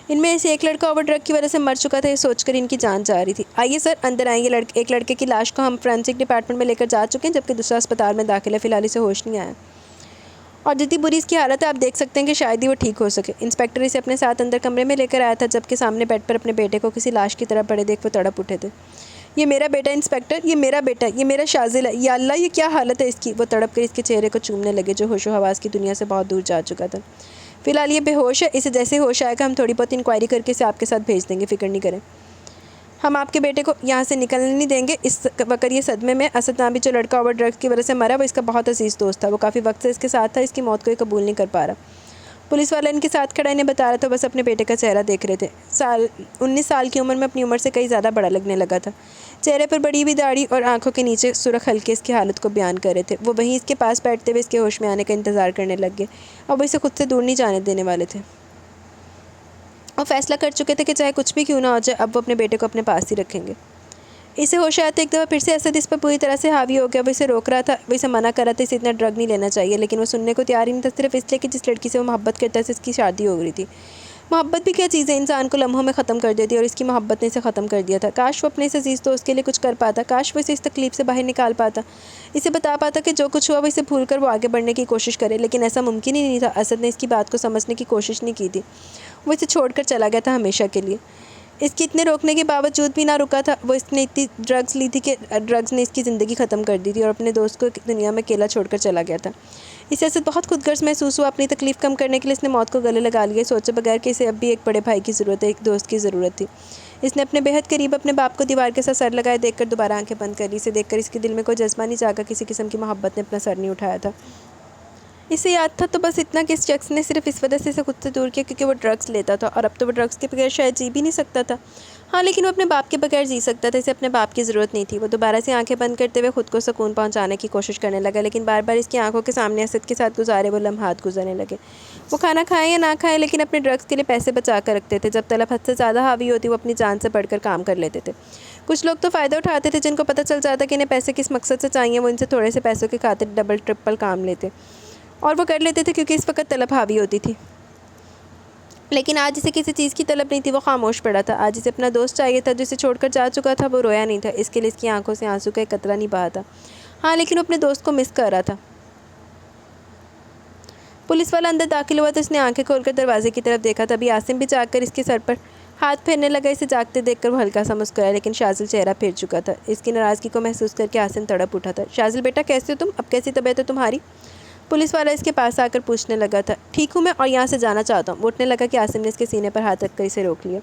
ان میں سے ایک لڑکا اوور ڈرگ کی وجہ سے مر چکا تھا، یہ سوچ کر ان کی جان جا رہی تھی۔ آئیے سر اندر آئیں، ایک لڑکے کی لاش کو ہم فرینسک ڈپارٹمنٹ میں لے کر جا چکے ہیں جبکہ دوسرا اسپتال میں داخل ہے، فی الحال اسے ہوش نہیں آیا اور جتنی بری اس کی حالت ہے آپ دیکھ سکتے ہیں کہ شاید ہی وہ ٹھیک ہو سکے۔ انسپکٹر اسے اپنے ساتھ اندر کمرے میں لے کر آیا تھا جبکہ سامنے بیڈ پر اپنے بیٹے کو کسی لاش کی طرح پڑے دیکھ وہ تڑپ اٹھے تھے۔ یہ میرا بیٹا انسپکٹر، یہ میرا بیٹا، یہ میرا شازل ہے، یا اللہ یہ کیا حالت ہے اس کی۔ وہ تڑپ کر اس کے چہرے کو چومنے لگے جو ہوش و حواس کی دنیا سے بہت دور جا چکا تھا۔ فی الحال یہ بے ہوش ہے، اسے جیسے ہوش آئے گا ہم تھوڑی بہت انکوائری کر کے اسے آپ کے ساتھ بھیج دیں گے، فکر نہیں کریں۔ ہم آپ کے بیٹے کو یہاں سے نکلنے نہیں دیں گے۔ اس وقت یہ صدمے میں اسد نامی جو لڑکا اوور ڈرگز کی وجہ سے مرا وہ اس کا بہت عزیز دوست تھا، وہ کافی وقت سے اس کے ساتھ تھا، اس کی موت کو یہ قبول نہیں کر پا رہا۔ پولیس والا ان کے ساتھ کھڑا انہیں بتا رہا تھا، بس اپنے بیٹے کا چہرہ دیکھ رہے تھے۔ 19 سال کی عمر میں اپنی عمر سے کئی زیادہ بڑا لگنے لگا تھا۔ چہرے پر بڑی ہوئی داڑھی اور آنکھوں کے نیچے سرخ حلقے اس کی حالت کو بیان کر رہے تھے۔ وہ وہیں اس کے پاس بیٹھتے ہوئے اس کے ہوش میں آنے کا انتظار کرنے لگ گئے اور وہ اسے خود سے دور نہیں جانے دینے والے تھے۔ وہ فیصلہ کر چکے تھے کہ چاہے کچھ بھی کیوں نہ ہو جائے اب وہ اپنے بیٹے کو اپنے پاس ہی رکھیں گے۔ اسے ہوش آتے ایک دفعہ پھر سے اسد اس پر پوری طرح سے حاوی ہو گیا۔ وہ اسے روک رہا تھا، وہ اسے منع کر رہا تھا اسے اتنا ڈرگ نہیں لینا چاہیے، لیکن وہ سننے کو تیار ہی نہیں تھا، صرف اس لیے کہ جس لڑکی سے وہ محبت کرتا ہے اس کی شادی ہو گئی تھی۔ محبت بھی کیا چیز ہے، انسان کو لمحوں میں ختم کر دیتی ہے اور اس کی محبت نے اسے ختم کر دیا تھا۔ کاش وہ اپنے اس عزیز دوست کے لیے کچھ کر پاتا، کاش وہ اسے اس تکلیف سے باہر نکال پاتا، اسے بتا پاتا کہ جو کچھ ہوا وہ اسے بھول کر وہ آگے بڑھنے کی کوشش کرے، لیکن ایسا ممکن ہی نہیں تھا۔ اسد نے اس کی بات کو سمجھنے کی کوشش نہیں کی تھی، وہ اسے چھوڑ کر چلا گیا تھا ہمیشہ کے لیے۔ اس کی اتنے روکنے کے باوجود بھی نہ رکا تھا، وہ اس نے اتنی ڈرگز لی تھی کہ ڈرگز نے اس کی زندگی ختم کر دی تھی اور اپنے دوست کو دنیا میں اکیلا چھوڑ کر چلا گیا تھا۔ اسے اسد بہت خود غرض محسوس ہوا، اپنی تکلیف کم کرنے کے لیے اس نے موت کو گلے لگا لیا، سوچے بغیر کہ اسے اب بھی ایک بڑے بھائی کی ضرورت ہے، ایک دوست کی ضرورت تھی۔ اس نے اپنے بہت قریب اپنے باپ کو دیوار کے ساتھ سر لگائے دیکھ کر دوبارہ آنکھیں بند کر لی۔ اسے دیکھ کر اس کے دل میں کوئی جذبہ نہیں جاگا، کسی قسم کی محبت نے اپنا سر نہیں اٹھایا تھا۔ اسے یاد تھا تو بس اتنا کہ اس شخص نے صرف اس وجہ سے اسے خود سے دور کیا کیونکہ وہ ڈرگز لیتا تھا اور اب تو وہ ڈرگز کے بغیر شاید جی بھی نہیں سکتا تھا۔ ہاں لیکن وہ اپنے باپ کے بغیر جی سکتا تھا، اسے اپنے باپ کی ضرورت نہیں تھی۔ وہ دوبارہ سے آنکھیں بند کرتے ہوئے خود کو سکون پہنچانے کی کوشش کرنے لگا، لیکن بار بار اس کی آنکھوں کے سامنے اسد کے ساتھ گزارے وہ لمحات گزرنے لگے۔ وہ کھانا کھائیں یا نہ کھائیں لیکن اپنے ڈرگز کے لیے پیسے بچا کر رکھتے تھے۔ جب طلب حد سے زیادہ حاوی ہوتی وہ اپنی جان سے بڑھ کر کام کر لیتے تھے۔ کچھ لوگ تو فائدہ اٹھاتے تھے، جن کو پتہ چل جاتا کہ انہیں پیسے کس مقصد سے چاہیے، وہ ان سے تھوڑے سے پیسوں کی خاطر ڈبل ٹرپل کام لیتے اور وہ کر لیتے تھے کیونکہ اس وقت طلب حاوی ہوتی تھی۔ لیکن آج اسے کسی چیز کی طلب نہیں تھی، وہ خاموش پڑا تھا۔ آج اسے اپنا دوست چاہیے تھا جو اسے چھوڑ کر جا چکا تھا، وہ رویا نہیں تھا، اس کے لیے اس کی آنکھوں سے آنسو کا ایک قطرہ نہیں بہا تھا۔ ہاں لیکن وہ اپنے دوست کو مس کر رہا تھا۔ پولیس والا اندر داخل ہوا تو اس نے آنکھیں کھول کر دروازے کی طرف دیکھا، تبھی عاصم بھی جاگ کر اس کے سر پر ہاتھ پھیرنے لگا۔ اسے جاگتے دیکھ کر وہ ہلکا سا مسکرایا، لیکن شازل چہرہ پھیر چکا تھا۔ اس کی ناراضگی کو محسوس کر کے عاصم تڑپ اٹھا تھا۔ شازل بیٹا کیسے ہو تم؟ اب کیسی طبیعت ہے تمہاری؟ پولیس والا اس کے پاس آ کر پوچھنے لگا تھا۔ ٹھیک ہوں میں اور یہاں سے جانا چاہتا ہوں۔ وہ اٹھنے لگا کہ عاصم نے اس کے سینے پر ہاتھ رکھ کر اسے روک لیا۔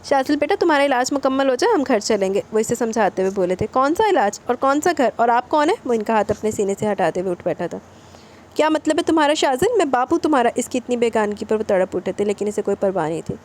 شازل بیٹا تمہارا علاج مکمل ہو جائے ہم گھر چلیں گے، وہ اسے سمجھاتے ہوئے بولے تھے۔ کون سا علاج اور کون سا گھر اور آپ کون ہیں؟ وہ ان کا ہاتھ اپنے سینے سے ہٹاتے ہوئے اٹھ بیٹھا تھا۔ کیا مطلب ہے تمہارا شازل؟ میں باپ ہوں تمہارا۔ اس کی اتنی بیگانگی پر وہ تڑپ اٹھے تھے لیکن اسے کوئی پرواہ نہیں تھی۔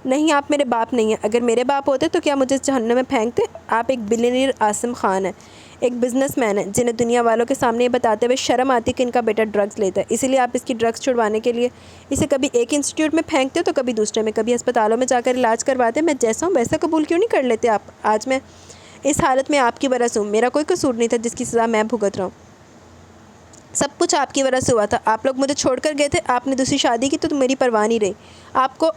نہیں آپ میرے باپ نہیں ہیں، اگر میرے باپ ہوتے تو کیا مجھے اس جہنم میں پھینکتے؟ آپ ایک بلینئر عاصم خان ہیں، ایک بزنس مین ہیں جنہیں دنیا والوں کے سامنے یہ بتاتے ہوئے شرم آتی کہ ان کا بیٹا ڈرگز لیتا ہے، اسی لیے آپ اس کی ڈرگز چھڑوانے کے لیے اسے کبھی ایک انسٹیٹیوٹ میں پھینکتے تو کبھی دوسرے میں، کبھی ہسپتالوں میں جا کر علاج کرواتے۔ میں جیسا ہوں ویسا قبول کیوں نہیں کر لیتے آپ؟ آج میں اس حالت میں آپ کی وجہ سے ہوں، میرا کوئی قصور نہیں تھا جس کی سزا میں بھگت رہا ہوں۔ سب کچھ آپ کی وجہ سے ہوا تھا، آپ لوگ مجھے چھوڑ کر گئے تھے، آپ نے دوسری شادی کی تو میری پرواہ نہیں رہی۔ آپ کو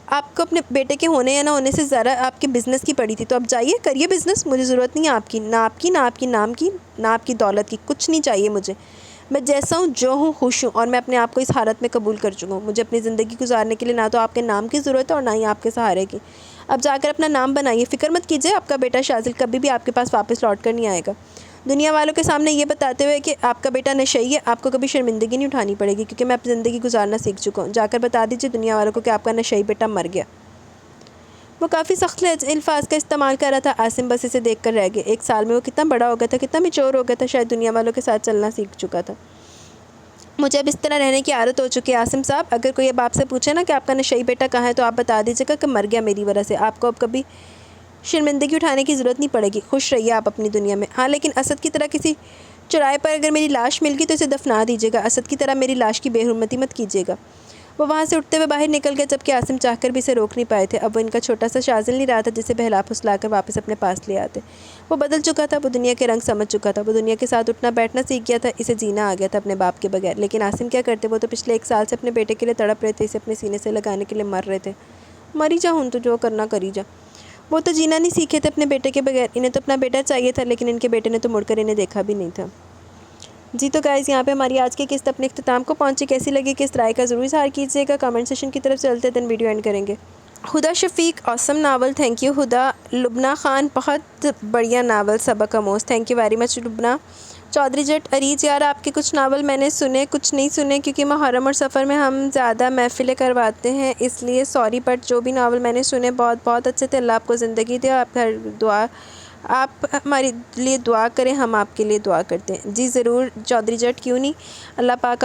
اپنے بیٹے کے ہونے یا نہ ہونے سے ذرا آپ کے بزنس کی پڑی تھی، تو اب جائیے کریے بزنس، مجھے ضرورت نہیں ہے آپ کی، نہ آپ کی، نہ آپ کی نام کی، نہ آپ کی دولت کی، کچھ نہیں چاہیے مجھے۔ میں جیسا ہوں، جو ہوں، خوش ہوں اور میں اپنے آپ کو اس حالت میں قبول کر چکا ہوں۔ مجھے اپنی زندگی گزارنے کے لیے نہ تو آپ کے نام کی ضرورت ہے اور نہ ہی آپ کے سہارے کی۔ اب جا کر اپنا نام بنائیے، فکر مت کیجیے، آپ کا بیٹا شازل کبھی بھی آپ کے پاس واپس لوٹ کر نہیں آئے گا۔ دنیا والوں کے سامنے یہ بتاتے ہوئے کہ آپ کا بیٹا نشئی ہے، آپ کو کبھی شرمندگی نہیں اٹھانی پڑے گی کیونکہ میں اپنی زندگی گزارنا سیکھ چکا ہوں۔ جا کر بتا دیجیے دنیا والوں کو کہ آپ کا نشئی بیٹا مر گیا۔ وہ کافی سخت الفاظ کا استعمال کر رہا تھا۔ عاصم بس اسے دیکھ کر رہ گئے۔ ایک سال میں وہ کتنا بڑا ہو گیا تھا، کتنا میچور ہو گیا تھا، شاید دنیا والوں کے ساتھ چلنا سیکھ چکا تھا۔ مجھے اب اس طرح رہنے کی عادت ہو چکی ہے عاصم صاحب، اگر کوئی اب آپ سے پوچھے نا کہ آپ کا نشئی بیٹا کہاں ہے تو آپ بتا دیجیے گا کہ مر گیا میری وجہ سے۔ آپ کو اب کبھی شرمندگی اٹھانے کی ضرورت نہیں پڑے گی، خوش رہیے آپ اپنی دنیا میں۔ ہاں لیکن اسد کی طرح کسی چوراہے پر اگر میری لاش مل گئی تو اسے دفنا دیجیے گا، اسد کی طرح میری لاش کی بے حرمتی مت کیجیے گا۔ وہ وہاں سے اٹھتے ہوئے باہر نکل گیا، جبکہ عاصم چاہ کر بھی اسے روک نہیں پائے تھے۔ اب وہ ان کا چھوٹا سا شاذل نہیں رہا تھا جسے بہلا پھسلا کر واپس اپنے پاس لے آتے۔ وہ بدل چکا تھا، وہ دنیا کے رنگ سمجھ چکا تھا، وہ دنیا کے ساتھ اٹھنا بیٹھنا سیکھ گیا تھا، اسے جینا آ گیا تھا اپنے باپ کے بغیر۔ لیکن عاصم کیا کرتے؟ وہ تو پچھلے 1 سال سے اپنے بیٹے کے لیے تڑپ رہے تھے، اسے اپنے سینے سے لگانے کے لیے مر رہے تھے۔ مری جا ہوں تو جو کرنا کری جا۔ وہ تو جینا نہیں سیکھے تھے اپنے بیٹے کے بغیر، انہیں تو اپنا بیٹا چاہیے تھا، لیکن ان کے بیٹے نے تو مڑ کر انہیں دیکھا بھی نہیں تھا۔ جی تو گائز، یہاں پہ ہماری آج کی قسط اپنے اختتام کو پہنچی۔ کیسی لگی قسط رائے کا ضرور اظہار کیجیے گا، کمنٹ سیکشن کی طرف چلتے دن ویڈیو اینڈ کریں گے۔ ہدا شفیق آسم ناول، تھینک یو ہدا۔ لبنہ خان، بہت بڑھیا ناول، سبق آموز، تھینک یو ویری مچ لبنہ۔ چودھری جٹ اریج، یار آپ کے کچھ ناول میں نے سنے، کچھ نہیں سنے، کیونکہ محرم اور سفر میں ہم زیادہ محفلیں کرواتے ہیں، اس لیے سوری، بٹ جو بھی ناول میں نے سنے بہت بہت اچھے تھے۔ اللہ آپ کو زندگی دے، آپ ہمارے لیے دعا کریں، ہم آپ کے لیے دعا کرتے ہیں۔ جی ضرور چودھری جٹ، کیوں نہیں، اللہ پاک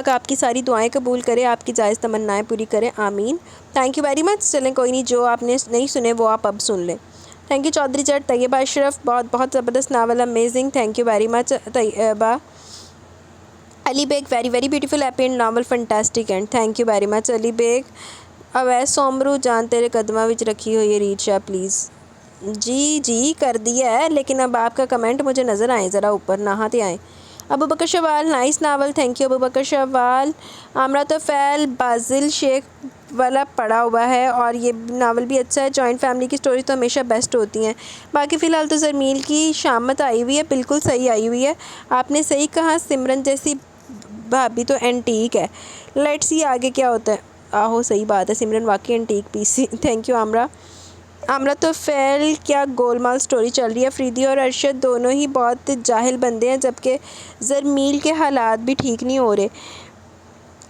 آپ کی ساری دعائیں قبول کرے، آپ کی جائز تمنائیں پوری کرے، آمین۔ تھینک یو ویری مچ۔ چلیں کوئی نہیں، جو آپ نے نہیں سنے وہ آپ اب سن لیں۔ Thank you Chaudhry Jatt. طیبہ اشرف، بہت بہت زبردست novel, amazing, thank you very much Tayyaba. Ali Baig, very very beautiful happy end novel, fantastic end, thank you very much Ali Baig. Awais Soomro, جان تیرے قدمہ وچ رکھی ہوئی ہے ریڈ شاہ پلیز۔ جی کر دیا ہے، لیکن اب آپ کا کمنٹ مجھے نظر آئے، ذرا اوپر نہاتے آئیں۔ ابو Bakr Shawal, nice novel, thank you Abu Bakr شوال۔ عامرہ طفیل، بازل شیخ والا پڑھا ہوا ہے اور یہ ناول بھی اچھا ہے۔ جوائنٹ فیملی کی سٹوری تو ہمیشہ بیسٹ ہوتی ہیں۔ باقی فی الحال تو زرمیل کی شامت آئی ہوئی ہے، بالکل صحیح آئی ہوئی ہے، آپ نے صحیح کہا، سمرن جیسی بھابھی تو اینٹیک ہے، لیٹس سی آگے کیا ہوتا ہے۔ آہو صحیح بات ہے، سمرن واقعی اینٹیک پیس، تھینک یو عامرہ۔ عامرہ طفیل، کیا گولمال سٹوری چل رہی ہے۔ فریدی اور ارشد دونوں ہی بہت جاہل بندے ہیں، جبکہ زرمیل کے حالات بھی ٹھیک نہیں ہو رہے۔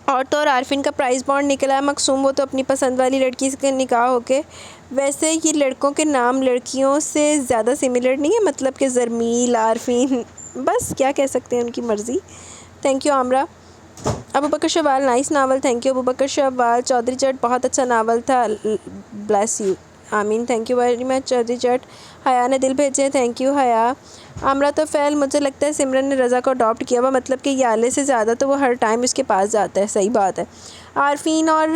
اور تو اور عارفین کا پرائز بانڈ نکلا ہے، مقصوم وہ تو اپنی پسند والی لڑکی سے نکاح ہو کے۔ ویسے یہ لڑکوں کے نام لڑکیوں سے زیادہ سملر نہیں ہے، مطلب کہ زرمیل، عارفین، بس کیا کہہ سکتے ہیں، ان کی مرضی۔ Thank you Amira. Abu Bakr Shawal, nice novel, thank you Abu Bakr Shawal. Chaudhry Jatt, بہت اچھا ناول تھا، بلیس یو، آمین، thank you very much Chaudhry Jatt. Haya نے دل بھیجے، تھینک یو حیا۔ عامرہ طفیل، مجھے لگتا ہے سمرن نے رضا کو اڈاپٹ کیا ہوا، مطلب کہ یالے سے زیادہ تو وہ ہر ٹائم اس کے پاس جاتا ہے، صحیح بات ہے۔ عارفین اور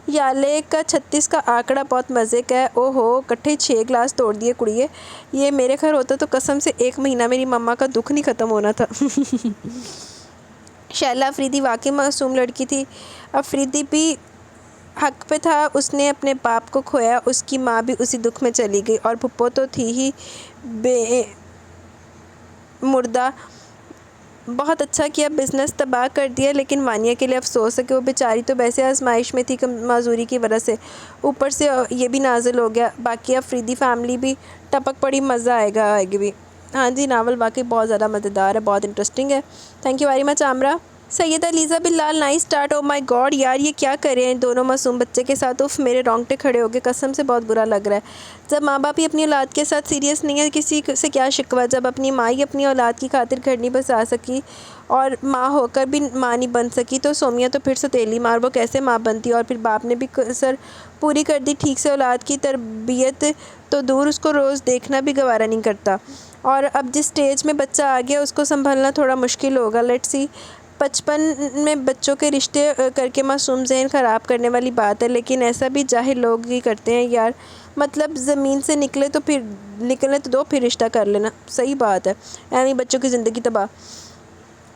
یالے کا 36 کا آنکڑا بہت مزے کا ہے، او ہو کٹھے 6 گلاس توڑ دیے کڑیے، یہ میرے گھر ہوتا تو قسم سے 1 مہینہ میری مما کا دکھ نہیں ختم ہونا تھا۔ شیلا افریدی واقعی معصوم لڑکی تھی، افریدی بھی حق پہ تھا، اس نے اپنے باپ کو کھویا، اس کی ماں بھی اسی دکھ میں چلی گئی، اور پھپھو تو تھی ہی بے مردہ۔ بہت اچھا کیا، بزنس تباہ کر دیا، لیکن وانیہ کے لیے افسوس ہے کہ وہ بیچاری تو ویسے آزمائش میں تھی معذوری کی وجہ سے، اوپر سے یہ بھی نازل ہو گیا۔ باقی افریدی فیملی بھی ٹپک پڑی، مزہ آئے گی بھی۔ ہاں جی، ناول واقعی بہت زیادہ مزیدار ہے، بہت انٹرسٹنگ ہے، thank you very much Amira. Syeda Liza Bilal, nice start, oh my God یار یہ کیا کرے ہیں دونوں معصوم بچے کے ساتھ، اف میرے رونگٹے کھڑے ہو گئے، قسم سے بہت برا لگ رہا ہے۔ جب ماں باپ ہی اپنی اولاد کے ساتھ سیریس نہیں ہے، کسی سے کیا شکوہ، جب اپنی ماں ہی اپنی اولاد کی خاطر گھر نہیں بسا سکی اور ماں ہو کر بھی ماں نہیں بن سکی، تو سومیا تو پھر ستیلی مار، وہ کیسے ماں بنتی، اور پھر باپ نے بھی سر پوری کر دی ٹھیک سے، اولاد کی تربیت تو دور، اس کو روز دیکھنا بھی گوارا نہیں کرتا، اور اب جس سٹیج میں بچہ آ گیا اس کو سنبھالنا تھوڑا مشکل ہوگا۔ لیٹس سی، 55 میں بچوں کے رشتے کر کے معصوم ذہن خراب کرنے والی بات ہے، لیکن ایسا بھی جاہل لوگ ہی کرتے ہیں یار، مطلب زمین سے نکلے تو دو پھر رشتہ کر لینا، صحیح بات ہے، یعنی بچوں کی زندگی تباہ۔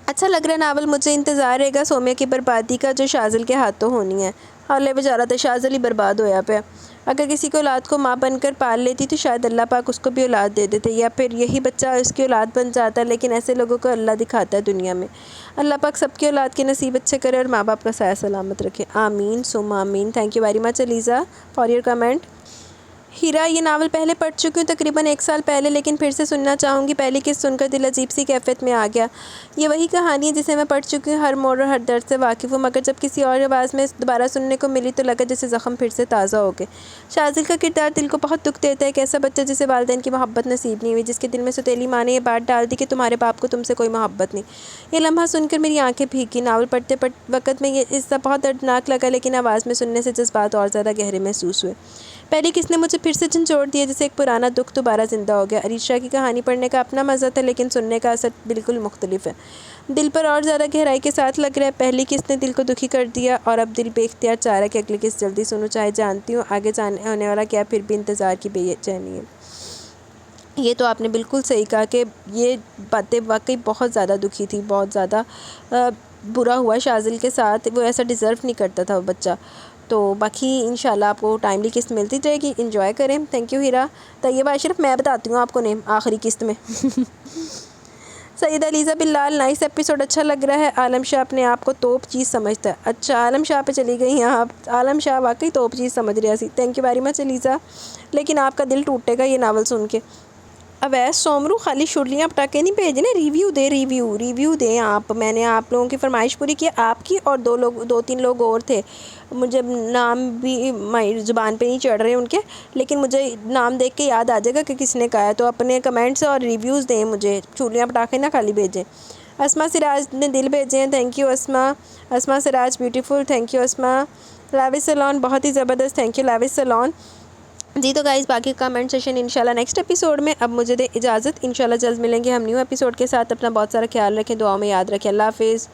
اچھا لگ رہا ناول، مجھے انتظار رہے گا سومیا کی بربادی کا، جو شاذل کے ہاتھوں ہونی ہے۔ حالے بیچارہ تو شاذل ہی برباد ہویا پہ، اگر کسی کو اولاد کو ماں بن کر پال لیتی تو شاید اللہ پاک اس کو بھی اولاد دے دیتے، یا پھر یہی بچہ اس کی اولاد بن جاتا، لیکن ایسے لوگوں کو اللہ دکھاتا ہے دنیا میں۔ اللہ پاک سب کی اولاد کے نصیب اچھے کرے اور ماں باپ کا سایہ سلامت رکھے، آمین ثم آمین۔ Thank you very much Alizeh for your comment. ہیرا، یہ ناول پہلے پڑھ چکی ہوں تقریباً 1 سال پہلے، لیکن پھر سے سننا چاہوں گی، پہلی قسط سن کر دل عجیب سی کیفیت میں آ گیا۔ یہ وہی کہانی ہے جسے میں پڑھ چکی ہوں، ہر موڑ اور ہر درد سے واقف ہوں، مگر جب کسی اور آواز میں دوبارہ سننے کو ملی تو لگا جیسے زخم پھر سے تازہ ہو گئے۔ شاذل کا کردار دل کو بہت دکھ دیتا ہے، ایک ایسا بچہ جسے والدین کی محبت نصیب نہیں ہوئی، جس کے دل میں ستیلی ماں نے یہ بات ڈال دی کہ تمہارے باپ کو تم سے کوئی محبت نہیں۔ یہ لمحہ سن کر میری آنکھیں بھیگ گئیں۔ ناول پڑھتے وقت میں یہ حصہ بہت دردناک لگا، لیکن آواز میں سننے سے جذبات اور زیادہ گہرے محسوس ہوئے۔ پہلی قسط نے مجھے پھر سے جھنجھوڑ دیا، جیسے ایک پرانا دکھ دوبارہ زندہ ہو گیا۔ عریشہ کی کہانی پڑھنے کا اپنا مزہ تھا، لیکن سننے کا اثر بالکل مختلف ہے، دل پر اور زیادہ گہرائی کے ساتھ لگ رہا ہے۔ پہلی قسط نے دل کو دکھی کر دیا اور اب دل بے اختیار چاہ رہا ہے کہ اگلی قسط جلدی سنوں، چاہے جانتی ہوں آگے ہونے والا کیا، پھر بھی انتظار کی بے چینی ہے۔ یہ تو آپ نے بالکل صحیح کہا کہ یہ باتیں واقعی بہت زیادہ دکھی تھی، بہت زیادہ برا ہوا شاذل کے ساتھ، وہ ایسا ڈیزرو نہیں کرتا تھا وہ بچہ۔ تو باقی انشاءاللہ آپ کو ٹائملی قسط ملتی جائے گی، انجوائے کریں۔ تھینک یو ہیرا۔ طیبہ اشرف، میں بتاتی ہوں آپ کو نیم آخری قسط میں۔ سیدہ لیزا بلال، نائس ایپیسوڈ، اچھا لگ رہا ہے۔ عالم شاہ اپنے آپ کو توپ چیز سمجھتا ہے۔ اچھا، عالم شاہ پہ چلی گئی ہیں آپ۔ عالم شاہ واقعی توپ چیز سمجھ رہا سی۔ Thank you very much Liza, لیکن آپ کا دل ٹوٹے گا یہ ناول سن کے۔ اویس سومرو، خالی شرلیاں پٹاخے نہیں بھیجنے، ریویو دیں آپ۔ میں نے آپ لوگوں کی فرمائش پوری کی، آپ کی اور دو تین لوگ اور تھے، مجھے نام بھی زبان پہ نہیں چڑھ رہے ان کے، لیکن مجھے نام دیکھ کے یاد آ جائے گا کہ کس نے کہا ہے، تو اپنے کمنٹس اور ریویوز دیں مجھے، چولیاں پٹاخے نہ خالی بھیجیں۔ اسما سراج نے دل بھیجے ہیں، thank you Asma Siraj, beautiful, thank you Asma. Lewis Sloan, بہت ہی زبردست، thank you Lewis Sloan ji. تو گائز باقی کمنٹ سیشن انشاءاللہ نیکسٹ ایپیسوڈ میں۔ اب مجھے دے اجازت، انشاءاللہ جلد ملیں گے ہم نیو ایپیسوڈ کے ساتھ۔ اپنا بہت سارا خیال رکھیں، دعاؤں میں یاد رکھیں۔ اللہ حافظ۔